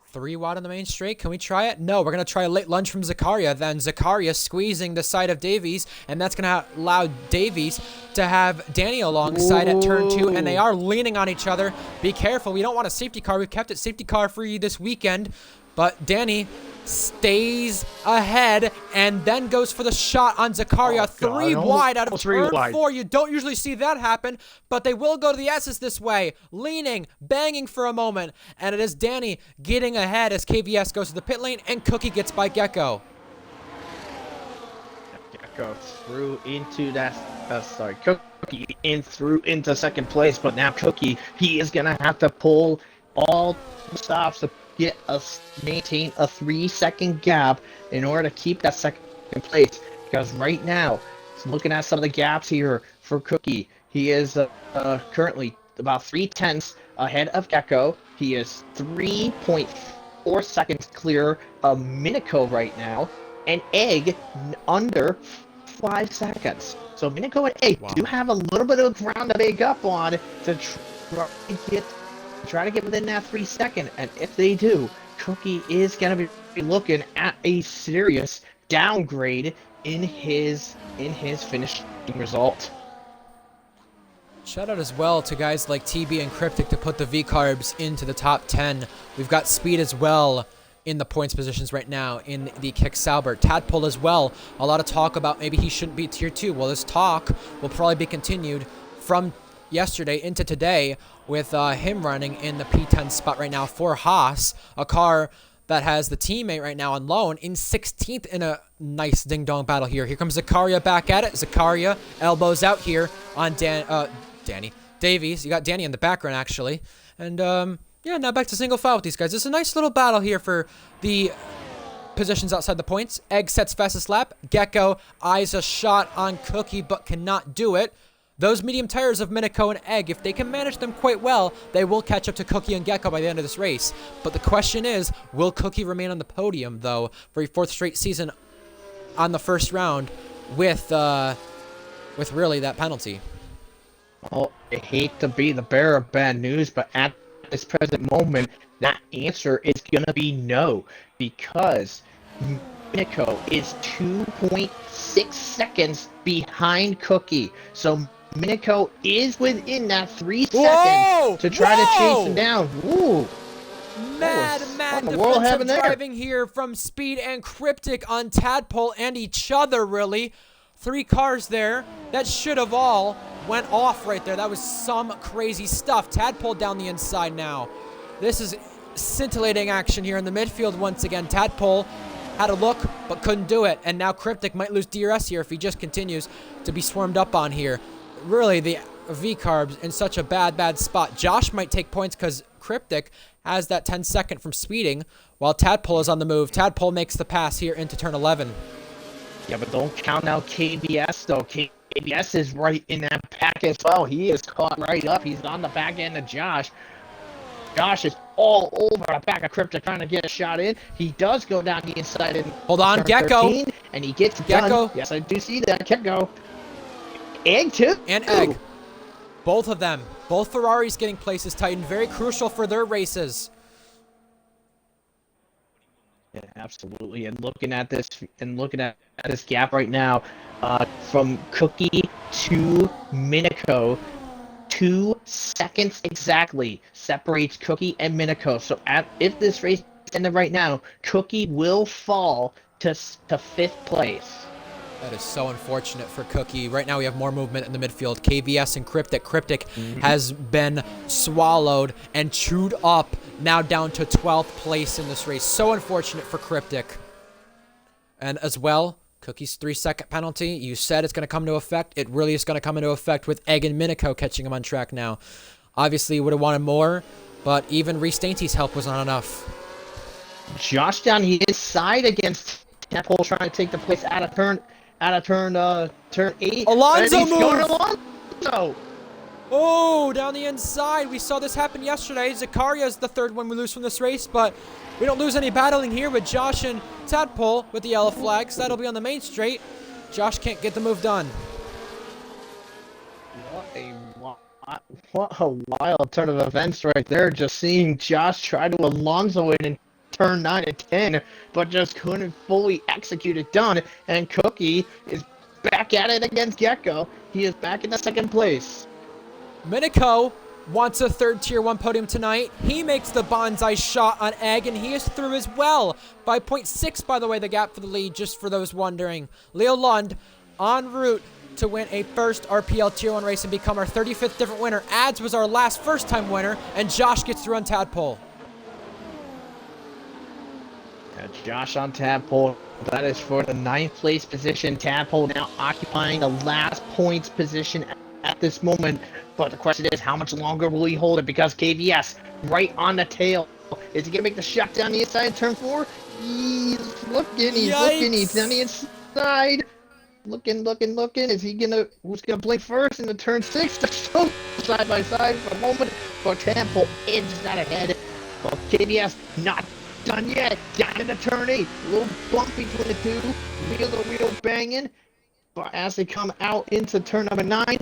3 wide on the main straight. Can we try it? No, we're going to try a late lunge from Zakaria. Then Zakaria squeezing the side of Davies, and that's going to allow Davies to have Danny alongside at turn 2, and they are leaning on each other. Be careful. We don't want a safety car. We've kept it safety car free this weekend, but Danny stays ahead and then goes for the shot on Zakaria. 3 wide out of turn 4. You don't usually see that happen, but they will go to the S's this way. Leaning, banging for a moment, and it is Danny getting ahead as KVS goes to the pit lane and Cookie gets by Gecko. Gecko through into that, Cookie through into 2nd place, but now Cookie, he is going to have to pull all stops to maintain a 3-second gap in order to keep that 2nd place, because right now, looking at some of the gaps here for Cookie, he is currently about 3/10 ahead of Gecko. He is 3.4 seconds clear of Minico right now, and Egg under 5 seconds. So Minico and Egg do have a little bit of ground to make up on to try to get within that 3-second, and if they do, Cookie is going to be looking at a serious downgrade in his finishing result. Shout out as well to guys like TB and Cryptic to put the V-Carbs into the top 10. We've got Speed as well in the points positions right now in the Kick Sauber. Tadpole as well. A lot of talk about maybe he shouldn't be tier 2. Well, this talk will probably be continued from yesterday into today with him running in the P10 spot right now for Haas, a car that has the teammate right now on loan in 16th in a nice ding-dong battle here. Here comes Zakaria back at it. Zakaria elbows out here on Danny Davies. You got Danny in the background, actually. And, yeah, now back to single file with these guys. It's a nice little battle here for the positions outside the points. Egg sets fastest lap. Gecko eyes a shot on Cookie but cannot do it. Those medium tires of Minico and Egg, if they can manage them quite well, they will catch up to Cookie and Gecko by the end of this race. But the question is, will Cookie remain on the podium, though, for a 4th straight season on the first round with really that penalty? Well, I hate to be the bearer of bad news, but at this present moment, that answer is going to be no, because Miniko is 2.6 seconds behind Cookie. So Miniko is within that 3 Whoa! seconds to try to chase him Whoa! down. Ooh. Mad What in the world defensive happened there? driving here from Speed and Cryptic on Tadpole and each other, really. 3 cars there. That should have all went off right there. That was some crazy stuff. Tadpole down the inside now. This is scintillating action here in the midfield once again. Tadpole had a look, but couldn't do it. And now Cryptic might lose DRS here if he just continues to be swarmed up on here. Really, the V-Carbs in such a bad spot. Josh might take points because Cryptic has that 10-second from speeding, while Tadpole is on the move. Tadpole makes the pass here into turn 11. Yeah, but don't count out KBS, though. KBS is right in that pack as well. He is caught right up. He's on the back end of Josh. Josh is all over the back of Cryptic trying to get a shot in. He does go down the inside and Hold on, Gecko. 13, and he gets Gecko. done. Yes, I do see that. Gecko. Egg, too. And Egg. Both of them. Both Ferraris getting places tightened. Very crucial for their races. Yeah, absolutely. And looking at this gap right now, from Cookie to Miniko, 2 seconds exactly separates Cookie and Miniko. So if this race ended right now, Cookie will fall to 5th place. That is so unfortunate for Cookie. Right now we have more movement in the midfield. KVS and Cryptic. Cryptic has been swallowed and chewed up, now down to 12th place in this race. So unfortunate for Cryptic. And as well, Cookie's 3-second penalty. You said it's going to come into effect. It really is going to come into effect with Egg and Miniko catching him on track now. Obviously, you would have wanted more, but even Reese Dainty's help was not enough. Josh down his side against Temple trying to take the place out of turn 8. Alonso move! Alonso! Oh, down the inside. We saw this happen yesterday. Zacaria's the 3rd one we lose from this race, but we don't lose any battling here with Josh and Tadpole with the yellow flags. That'll be on the main straight. Josh can't get the move done. What a wild turn of events right there. Just seeing Josh try to Alonso it in turn 9 and 10, but just couldn't fully execute it done. And Cookie is back at it against Gecko. He is back in the 2nd place. Miniko wants a 3rd Tier 1 podium tonight. He makes the bonsai shot on Egg, and he is through as well. 5.6, by the way, the gap for the lead, just for those wondering. Leo Lund en route to win a 1st RPL Tier 1 race and become our 35th different winner. Ads was our last first-time winner, and Josh gets through on Tadpole. Josh on Tadpole. That is for the 9th place position. Tadpole now occupying the last points position at this moment. But the question is, how much longer will he hold it? Because KVS right on the tail. Is he going to make the shot down the inside of turn 4? He's looking. He's on the inside. Looking. Is he going to, who's going to blink first into turn 6? They're so side by side for a moment. But Tadpole edges that ahead. But KVS not done yet. Down into turn 8. A little bump between the two. Wheel to wheel banging. But as they come out into turn number 9,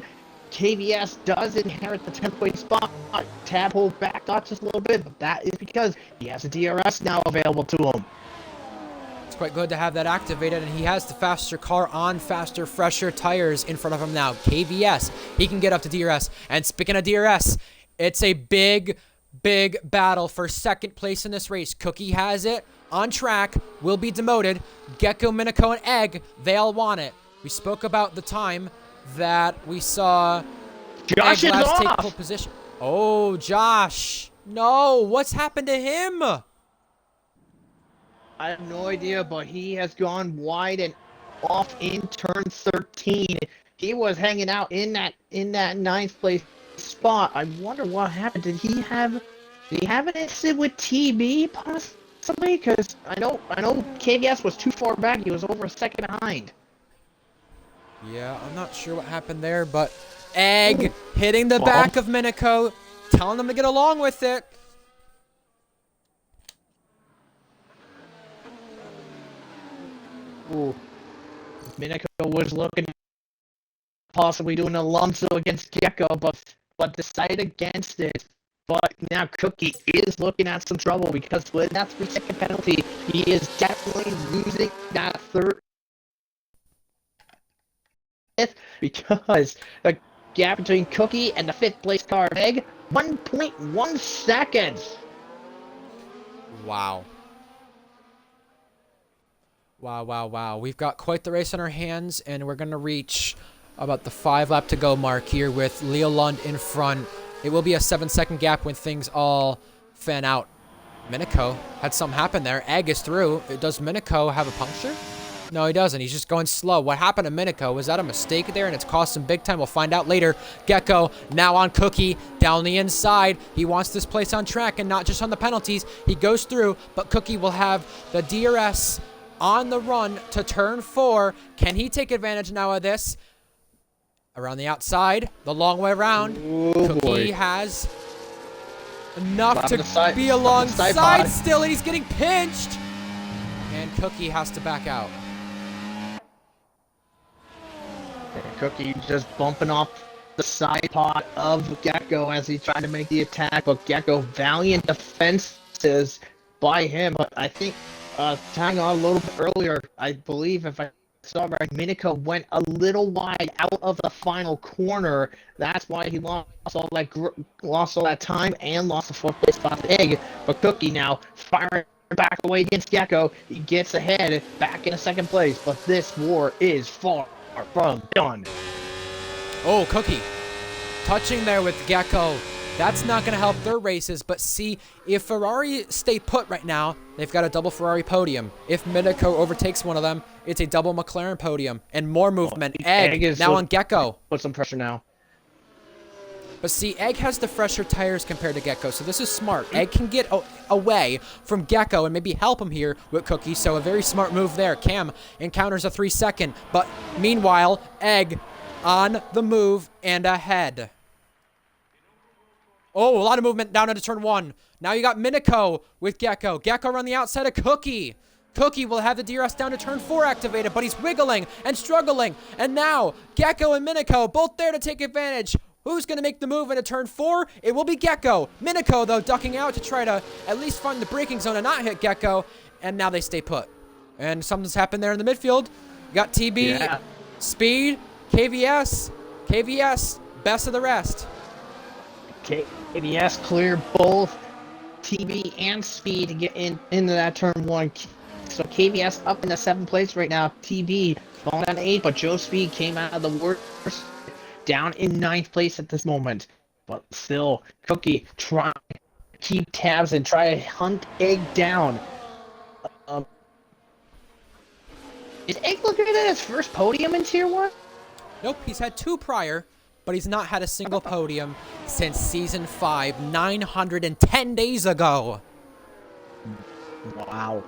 KVS does inherit the 10th place spot. Tadpole backed up just a little bit, but that is because he has a DRS now available to him. It's quite good to have that activated, and he has the faster car on faster, fresher tires in front of him now. KVS, he can get up to DRS. And speaking of DRS, it's a big battle for 2nd place in this race. Cookie has it on track, will be demoted. Gecko, Miniko, and Egg, they all want it. We spoke about the time that we saw Josh Egg is last take off. pole position. Oh, Josh. No, what's happened to him? I have no idea, but he has gone wide and off in turn 13. He was hanging out in that 9th place spot. I wonder what happened. Did he have an incident with TB possibly? Because I know KVS was too far back. He was over a second behind. Yeah, I'm not sure what happened there, but Egg hitting the back of Miniko, telling them to get along with it. Ooh. Miniko was looking possibly doing Alonso against Gecko, but decided against it. But now Cookie is looking at some trouble because with that 3-second penalty, he is definitely losing that third because the gap between Cookie and the 5th place car, Egg, 1.1 seconds. Wow. Wow, wow, wow. We've got quite the race on our hands, and we're going to reach about the 5 lap to go mark here with Leo Lund in front. It will be a 7-second gap when things all fan out. Minico had something happen there. Egg is through. Does Minico have a puncture? No, he doesn't. He's just going slow. What happened to Minico? Was that a mistake there, and it's cost him big time? We'll find out later. Gecko now on Cookie down the inside. He wants this place on track and not just on the penalties. He goes through, but Cookie will have the DRS on the run to turn 4. Can he take advantage now of this? Around the outside, the long way around. Cookie has enough to be alongside still, and he's getting pinched. And Cookie has to back out. Cookie just bumping off the side pot of Gecko as he's trying to make the attack, but Gecko valiant defenses by him. But I think tying on a little bit earlier, I believe if I saw right, Minico went a little wide out of the final corner. That's why he lost all that time and lost the 4th place spot to Egg. But Cookie now firing back away against Gecko. He gets ahead back in 2nd place, but this war is far from done. Oh, Cookie touching there with Gecko. That's not going to help their races, but see, if Ferrari stay put right now, they've got a double Ferrari podium. If Minico overtakes one of them, it's a double McLaren podium. And more movement. Egg is now on Gecko. Put some pressure now. But see, Egg has the fresher tires compared to Gecko, so this is smart. Egg can get away from Gecko and maybe help him here with Cookie, so a very smart move there. Cam encounters a 3-second, but meanwhile, Egg on the move and ahead. Oh, a lot of movement down into turn 1. Now you got Minico with Gecko. Gecko around the outside of Cookie. Cookie will have the DRS down to turn 4 activated, but he's wiggling and struggling. And now, Gecko and Minico both there to take advantage. Who's going to make the move into turn 4? It will be Gecko. Minico, though, ducking out to try to at least find the braking zone and not hit Gecko. And now they stay put. And something's happened there in the midfield. Got TB, Speed, KVS. KVS, best of the rest. KVS clear both TB and Speed to get into that turn 1. So KVS up in the 7th place right now. TB falling down to 8, but Joe Speed came out of the worst, down in 9th place at this moment. But still, Cookie trying to keep tabs and try to hunt Egg down. Is Egg looking at his first podium in Tier 1? Nope, he's had 2 prior, but he's not had a single podium since Season 5, 910 days ago. Wow.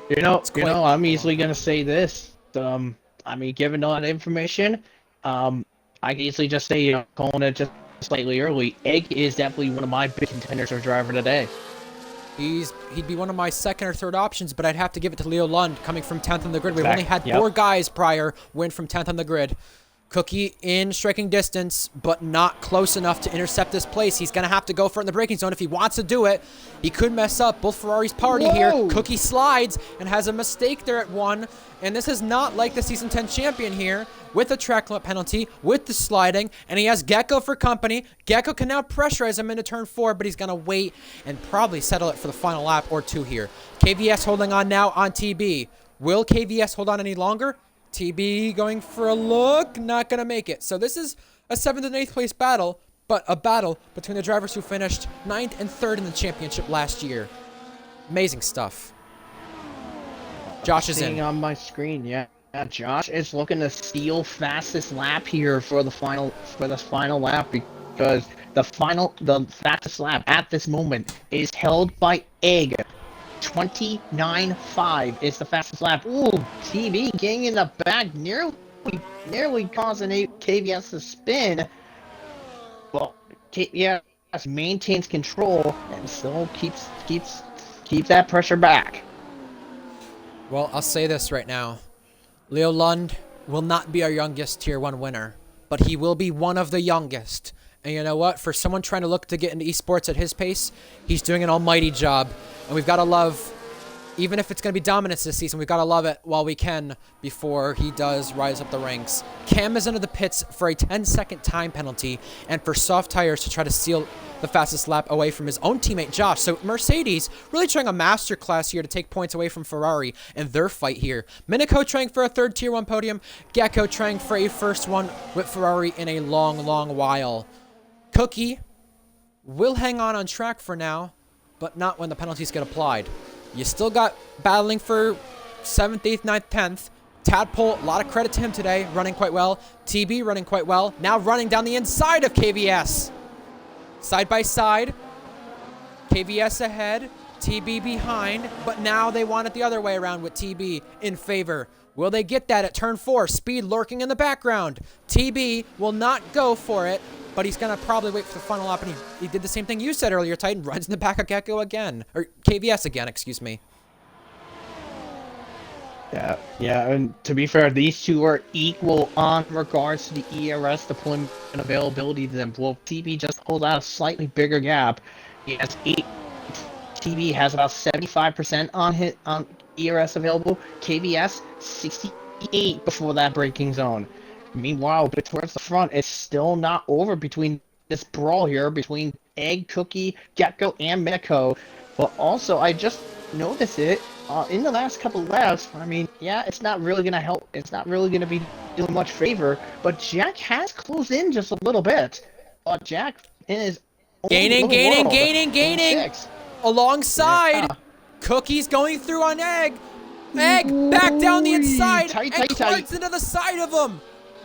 You know, I'm easily going to say this. I mean, given all that information, I can easily just say, calling it just slightly early, Egg is definitely one of my big contenders for driver today. He'd be one of my 2nd or 3rd options, but I'd have to give it to Leo Lund coming from 10th on the grid. We've only had 4 guys prior win from 10th on the grid. Cookie in striking distance, but not close enough to intercept this place. He's going to have to go for it in the braking zone if he wants to do it. He could mess up both Ferrari's party here. Cookie slides and has a mistake there at 1. And this is not like the Season 10 champion here with the track limit penalty, with the sliding. And he has Gecko for company. Gecko can now pressurize him into turn 4, but he's going to wait and probably settle it for the final lap or 2 here. KVS holding on now on TB. Will KVS hold on any longer? TB going for a look, not going to make it. So this is a 7th and 8th place battle, but a battle between the drivers who finished 9th and 3rd in the championship last year. Amazing stuff. Josh is in. On my screen, yeah. Josh is looking to steal fastest lap here for the final lap because the fastest lap at this moment is held by Egg. 29.5 is the fastest lap. Ooh, TV getting in the back, nearly causing KVS to spin. Well, KVS maintains control and still keeps that pressure back. Well, I'll say this right now. Leo Lund will not be our youngest Tier 1 winner, but he will be one of the youngest. And you know what? For someone trying to look to get into esports at his pace, he's doing an almighty job. And we've got to love, even if it's going to be dominance this season, we've got to love it while we can before he does rise up the ranks. Cam is into the pits for a 10-second time penalty and for soft tires to try to steal the fastest lap away from his own teammate Josh. So Mercedes really trying a masterclass here to take points away from Ferrari in their fight here. Minico trying for a third Tier 1 podium. Gecko trying for a first one with Ferrari in a long, long while. Cookie will hang on track for now, but not when the penalties get applied. You still got battling for 7th, 8th, 9th, 10th. Tadpole, a lot of credit to him today, running quite well. TB running quite well. Now running down the inside of KVS. Side by side. KVS ahead. TB behind. But now they want it the other way around with TB in favor. Will they get that at turn 4? Speed lurking in the background. TB will not go for it, but he's going to probably wait for the final lap. And he did the same thing you said earlier, Titan. Runs in the back of Gecko again. Or KVS again, excuse me. Yeah, and to be fair, these two are equal on regards to the ERS deployment and availability to them. Well, TB just holds out a slightly bigger gap. He has 8. TB has about 75% on ERS available. KVS 68 before that braking zone. Meanwhile, but towards the front, it's still not over between this brawl here between Egg, Cookie, Gecko, and Minico. But also, I just noticed it. In the last couple laps, I mean, yeah, it's not really going to help. It's not really going to be doing much favor. But Jack has closed in just a little bit. Jack is Gaining. Alongside. Yeah. Cookie's going through on Egg. Egg back down the inside Tight. climbs into the side of him.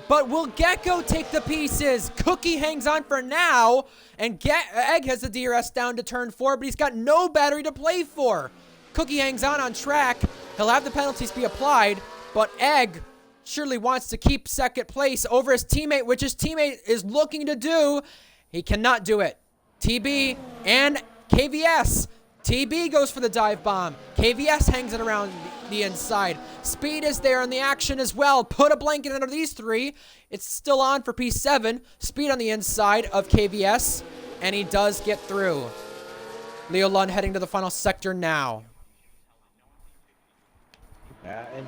But will Gecko take the pieces? Cookie hangs on for now. And Egg has the DRS down to turn 4, but he's got no battery to play for. Cookie hangs on track. He'll have the penalties be applied, but Egg surely wants to keep second place over his teammate, which his teammate is looking to do. He cannot do it. TB and KVS. TB goes for the dive bomb. KVS hangs it around the inside. Speed is there in the action as well. Put a blanket under these three. It's still on for P7. Speed on the inside of KVS, and he does get through. Leo Lund heading to the final sector now. And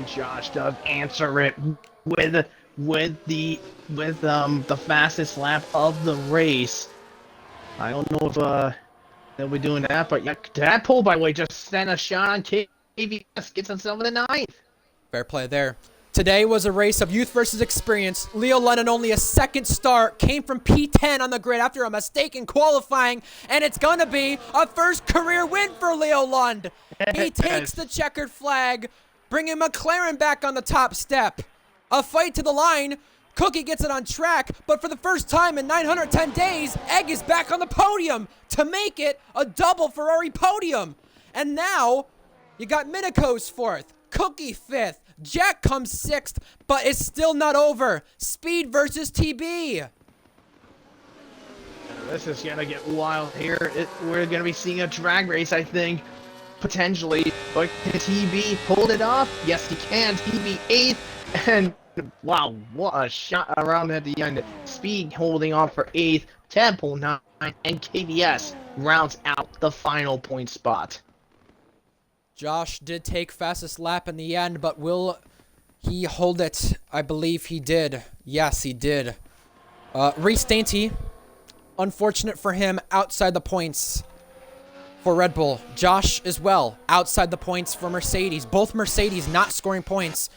Josh does answer it with the fastest lap of the race. I don't know if they'll be doing that, but yeah, Tadpole, by the way, just sent a shot on KVS, gets himself in the 9th. Fair play there. Today was a race of youth versus experience. Leo London only a second start, came from P10 on the grid after a mistake in qualifying, and it's gonna be a first career win for Leo Lund. He takes the checkered flag, bringing McLaren back on the top step. A fight to the line. Cookie gets it on track, but for the first time in 910 days, Egg is back on the podium to make it a double Ferrari podium. And now, you got Minico's 4th, Cookie 5th, Jack comes 6th, but it's still not over. Speed versus TB. This is gonna get wild here. We're gonna be seeing a drag race, I think, potentially. But can TB pull it off? Yes, he can. TB 8th, and wow, what a shot around at the end. Speed holding on for 8th, Tadpole 9, and KVS rounds out the final point spot. Josh did take fastest lap in the end, but will he hold it? I believe he did. Yes, he did. Reese Dainty, unfortunate for him, outside the points for Red Bull. Josh as well, outside the points for Mercedes. Both Mercedes not scoring points.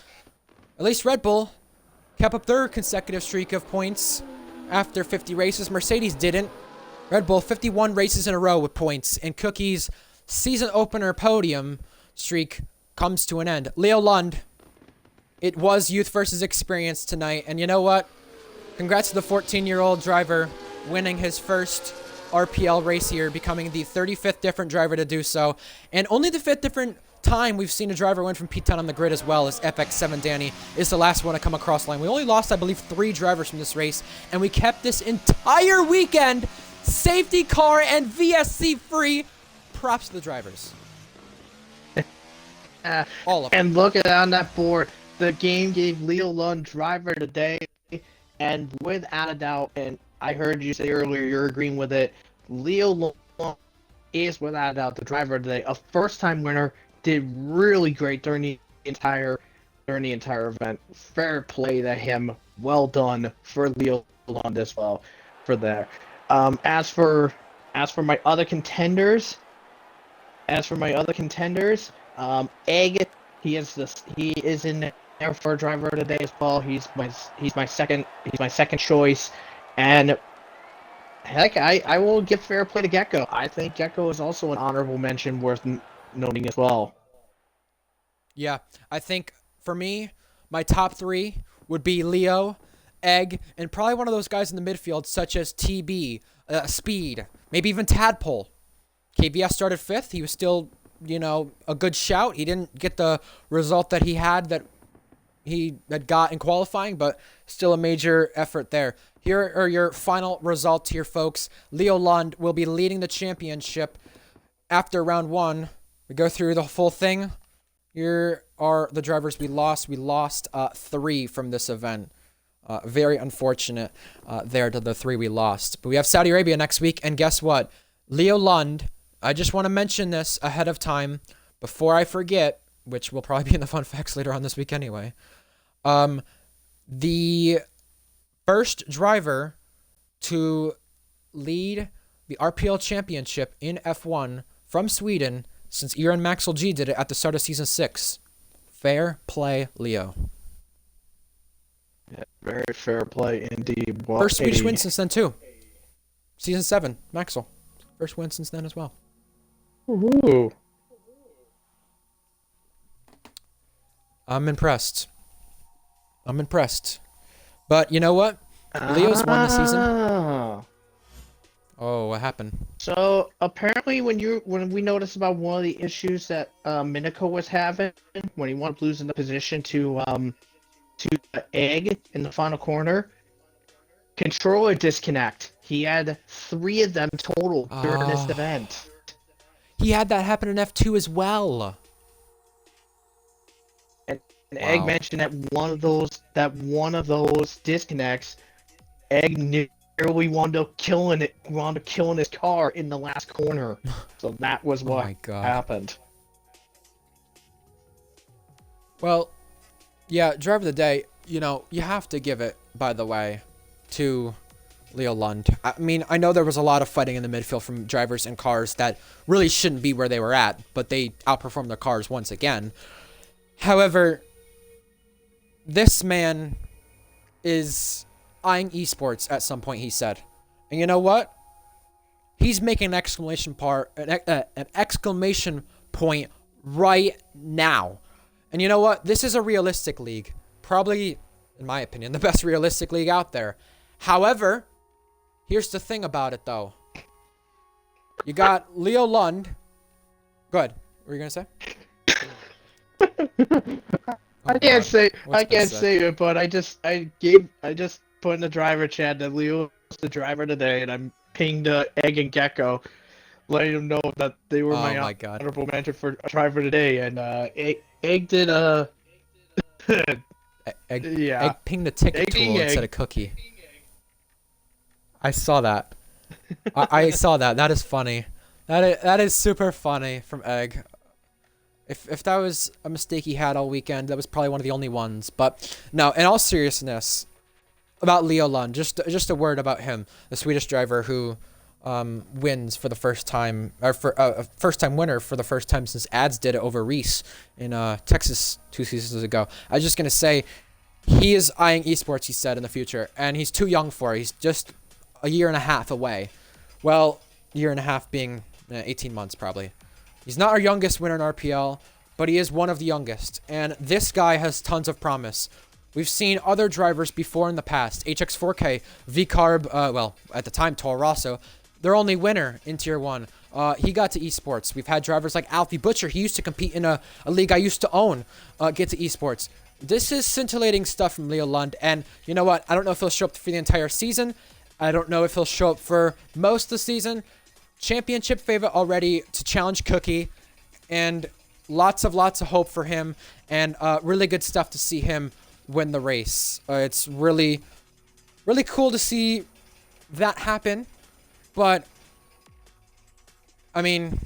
At least Red Bull kept up their consecutive streak of points after 50 races. Mercedes didn't. Red Bull 51 races in a row with points, and Cookie's season opener podium streak comes to an end. Leo Lund, it was youth versus experience tonight, and you know what? Congrats to the 14-year-old driver winning his first RPL race here, becoming the 35th different driver to do so, and only the 5th different time we've seen a driver win from P10 on the grid as well as FX7 Danny is the last one to come across the line. We only lost, I believe, 3 drivers from this race, and we kept this entire weekend safety car and VSC free. Props to the drivers. All of them. And look at on that board. The game gave Leo Lund driver today, and without a doubt, and I heard you say earlier you're agreeing with it. Leo Long is without a doubt the driver today. A first-time winner, did really great during the entire event. Fair play to him. Well done for Leo Long as well for that. Um, as for as for my other contenders, Egg, he is in there for a driver today as well. He's my second choice, and heck, I will give fair play to Gecko. I think Gecko is also an honorable mention worth noting as well. Yeah, I think for me, my top three would be Leo, Egg, and probably one of those guys in the midfield, such as TB, Speed, maybe even Tadpole. KVS started fifth. He was still, a good shout. He didn't get the result that he had got in qualifying, but still a major effort there. Here are your final results here, folks. Leo Lund will be leading the championship after round one. We go through the full thing. Here are the drivers we lost. We lost 3 from this event. Very unfortunate there to the 3 we lost. But we have Saudi Arabia next week, and guess what? Leo Lund, I just want to mention this ahead of time before I forget, which will probably be in the fun facts later on this week anyway. The first driver to lead the RPL championship in F1 from Sweden since Iran Maxwell G did it at the start of season 6. Fair play, Leo. Yeah, very fair play indeed. First Swedish win since then too. Season 7, Maxwell. First win since then as well. Ooh. I'm impressed. But you know what? Leo's won the season. Oh, what happened? So apparently, when we noticed about one of the issues that Miniko was having when he wanted to lose in the position to Egg in the final corner, controller disconnect. He had 3 of them total during this event. He had that happen in F2 as well. And Egg mentioned that one of those disconnects, Egg nearly wound up killing his car in the last corner. So that was what happened. Well, yeah, driver of the day, you have to give it, by the way, to Leo Lund. I mean, I know there was a lot of fighting in the midfield from drivers and cars that really shouldn't be where they were at, but they outperformed their cars once again. However, this man is eyeing esports at some point, he said. And you know what? He's making an exclamation point right now. And you know what? This is a realistic league. Probably, in my opinion, the best realistic league out there. However, here's the thing about it, though. You got Leo Lund. Go ahead. What were you going to say? I can't say it, but I just put in the driver chat that Leo was the driver today, and I'm pinged Egg and Gecko, letting them know that they were my honorable mention for driver today, and Egg did Egg pinged a ticket tool instead of cookie. I saw that. I saw that. That is funny. That is super funny from Egg. If that was a mistake he had all weekend, that was probably one of the only ones. But no, in all seriousness, about Leo Lund, just a word about him, the Swedish driver who wins for the first time, or for a first-time winner for the first time since Ads did it over Reese in Texas 2 seasons ago. I was just gonna say, he is eyeing esports, he said, in the future, and he's too young for it. He's just a year and a half away. Well, year and a half being 18 months probably. He's not our youngest winner in RPL, but he is one of the youngest, and this guy has tons of promise. We've seen other drivers before in the past. HX4K, VCarb, well, at the time, Toro Rosso, their only winner in Tier 1. He got to esports. We've had drivers like Alfie Butcher. He used to compete in a league I used to own, get to esports. This is scintillating stuff from Leo Lund, and you know what? I don't know if he'll show up for the entire season. I don't know if he'll show up for most of the season. Championship favorite already to challenge Cookie, and lots of hope for him, and really good stuff to see him win the race. It's really cool to see that happen, but I mean,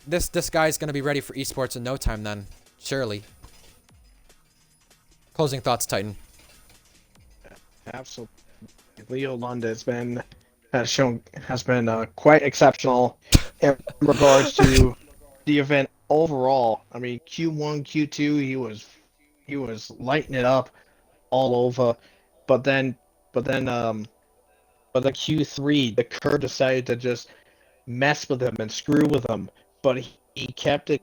this guy's gonna be ready for esports in no time. Then surely. Closing thoughts, Titan. Absolutely. Leo Lund has been quite exceptional in regards to the event overall. I mean, Q1, Q2, he was lighting it up all over, but then but then Q3, the curve decided to just mess with him and screw with him, but he kept it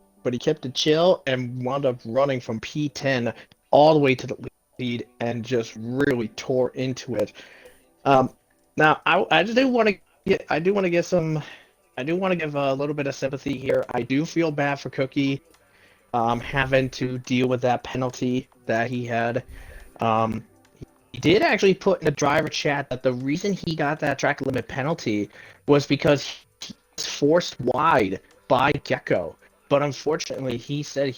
chill and wound up running from P10 all the way to the lead and just really tore into it. Um, Now I do want to get I do want to get some I do want to give a little bit of sympathy here. I do feel bad for Cookie having to deal with that penalty that he had. Um, he did actually put in the driver chat that the reason he got that track limit penalty was because he was forced wide by Gecko. But unfortunately, he said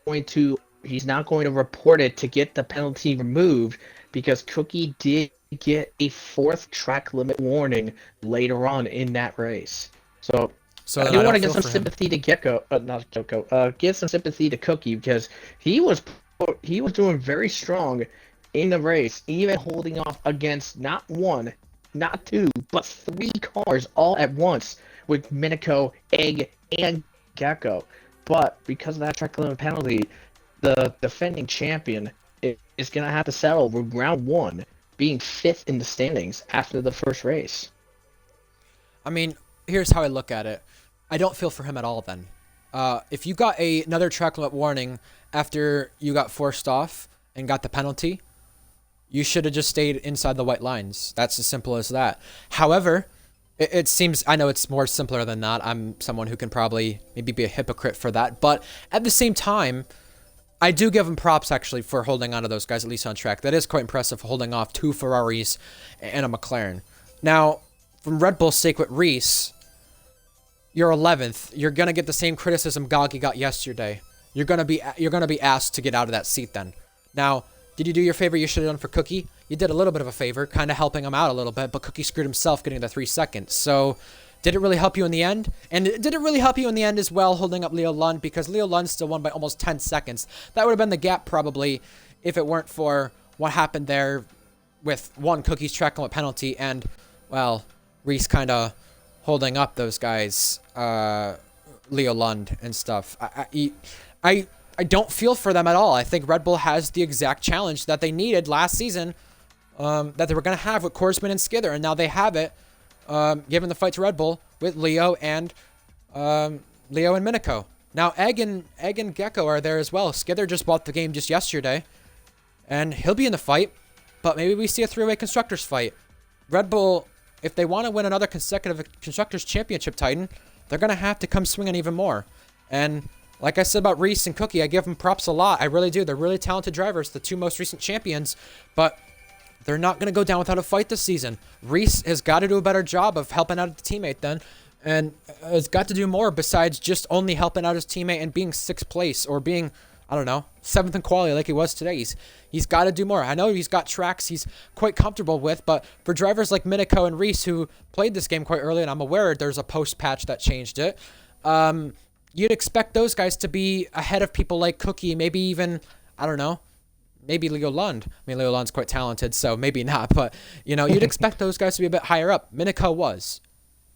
going to he's not going to report it to get the penalty removed because Cookie did get a fourth track limit warning later on in that race. So So I then do I want don't to get feel some for him. sympathy to Gecko, not Gecko. Give some sympathy to Cookie because he was he was doing very strong in the race, even holding off against not one, not two, but three cars all at once with Minico, Egg, and Gecko. But because of that track limit penalty, the defending champion is going to have to settle with round one, being fifth in the standings after the first race. I mean, here's how I look at it. I don't feel for him at all then. If you got another track limit warning after you got forced off and got the penalty, you should have just stayed inside the white lines. That's as simple as that. However, it seems, I know it's more simpler than that. I'm someone who can probably maybe be a hypocrite for that. But at the same time, I do give him props actually for holding on to those guys at least on track. That is quite impressive, holding off two Ferraris and a McLaren. Now, from Red Bull's sake with Reese, you're 11th. You're gonna get the same criticism Goggy got yesterday. You're gonna be asked to get out of that seat then. Now, did you do your favor you should have done for Cookie? You did a little bit of a favor, kind of helping him out a little bit, but Cookie screwed himself getting the 3 seconds. So, did it really help you in the end? And did it really help you in the end as well, holding up Leo Lund? Because Leo Lund still won by almost 10 seconds. That would have been the gap probably if it weren't for what happened there with one Cookie's track limit penalty and, well, Reese kind of holding up those guys, Leo Lund and stuff. I don't feel for them at all. I think Red Bull has the exact challenge that they needed last season, that they were going to have with Korsman and Skither, and now they have it, given the fight to Red Bull with Leo and Minico. Now Egg and Gecko are there as well. Skither just bought the game just yesterday, and he'll be in the fight. But maybe we see a three-way constructors fight. Red Bull, if they want to win another consecutive constructors championship, Titan, they're gonna have to come swinging even more. And like I said about Reese and Cookie, I give them props a lot. I really do. They're really talented drivers, the two most recent champions, but they're not going to go down without a fight this season. Reese has got to do a better job of helping out the teammate then, and has got to do more besides just only helping out his teammate and being 6th place or being, I don't know, 7th in quality like he was today. He's got to do more. I know he's got tracks he's quite comfortable with, but for drivers like Minico and Reese who played this game quite early, and I'm aware there's a post-patch that changed it, you'd expect those guys to be ahead of people like Cookie, maybe even, I don't know, maybe Leo Lund. I mean, Leo Lund's quite talented, so maybe not, but, you'd expect those guys to be a bit higher up. Minico was.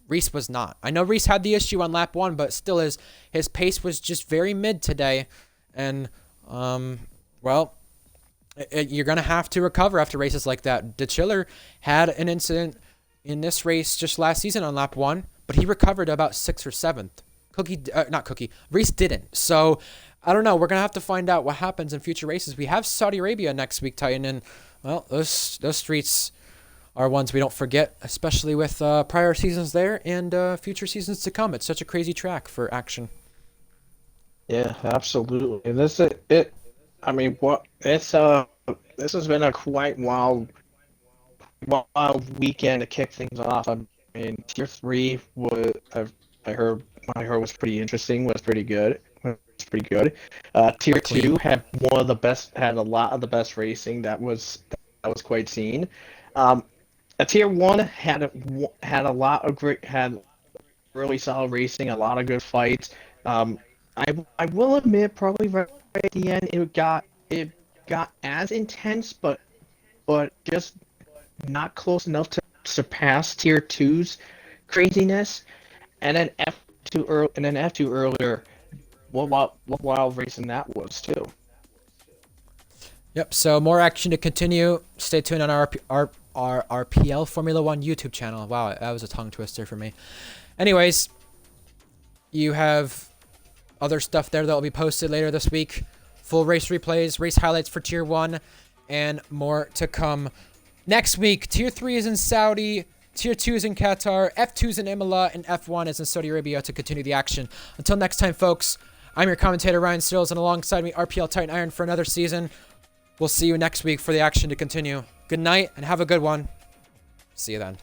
Reese was not. I know Reese had the issue on lap 1, but still his pace was just very mid today, and, well, you're going to have to recover after races like that. De Chiller had an incident in this race just last season on lap 1, but he recovered about 6th or 7th. Reese didn't. So, I don't know. We're going to have to find out what happens in future races. We have Saudi Arabia next week, Titan, and, well, those streets are ones we don't forget, especially with prior seasons there and future seasons to come. It's such a crazy track for action. Yeah, absolutely. And I mean, this has been a quite wild weekend to kick things off. I mean, Tier 3 I heard was pretty interesting, was pretty good. Tier 2 had a lot of the best racing that was quite seen. Tier 1 had a lot of great had really solid racing, a lot of good fights. Um, I will admit, probably right at the end, it got as intense, but just not close enough to surpass Tier 2's craziness. And then F2 earlier. What wild racing that was too. Yep. So more action to continue. Stay tuned on our RPL Formula One YouTube channel. Wow, that was a tongue twister for me. Anyways, you have other stuff there that will be posted later this week. Full race replays, race highlights for Tier 1, and more to come. Next week, Tier 3 is in Saudi, Tier 2 is in Qatar, F2 is in Imola, and F1 is in Saudi Arabia to continue the action. Until next time, folks, I'm your commentator, Ryan Searles, and alongside me, RPL Titan Iron for another season. We'll see you next week for the action to continue. Good night, and have a good one. See you then.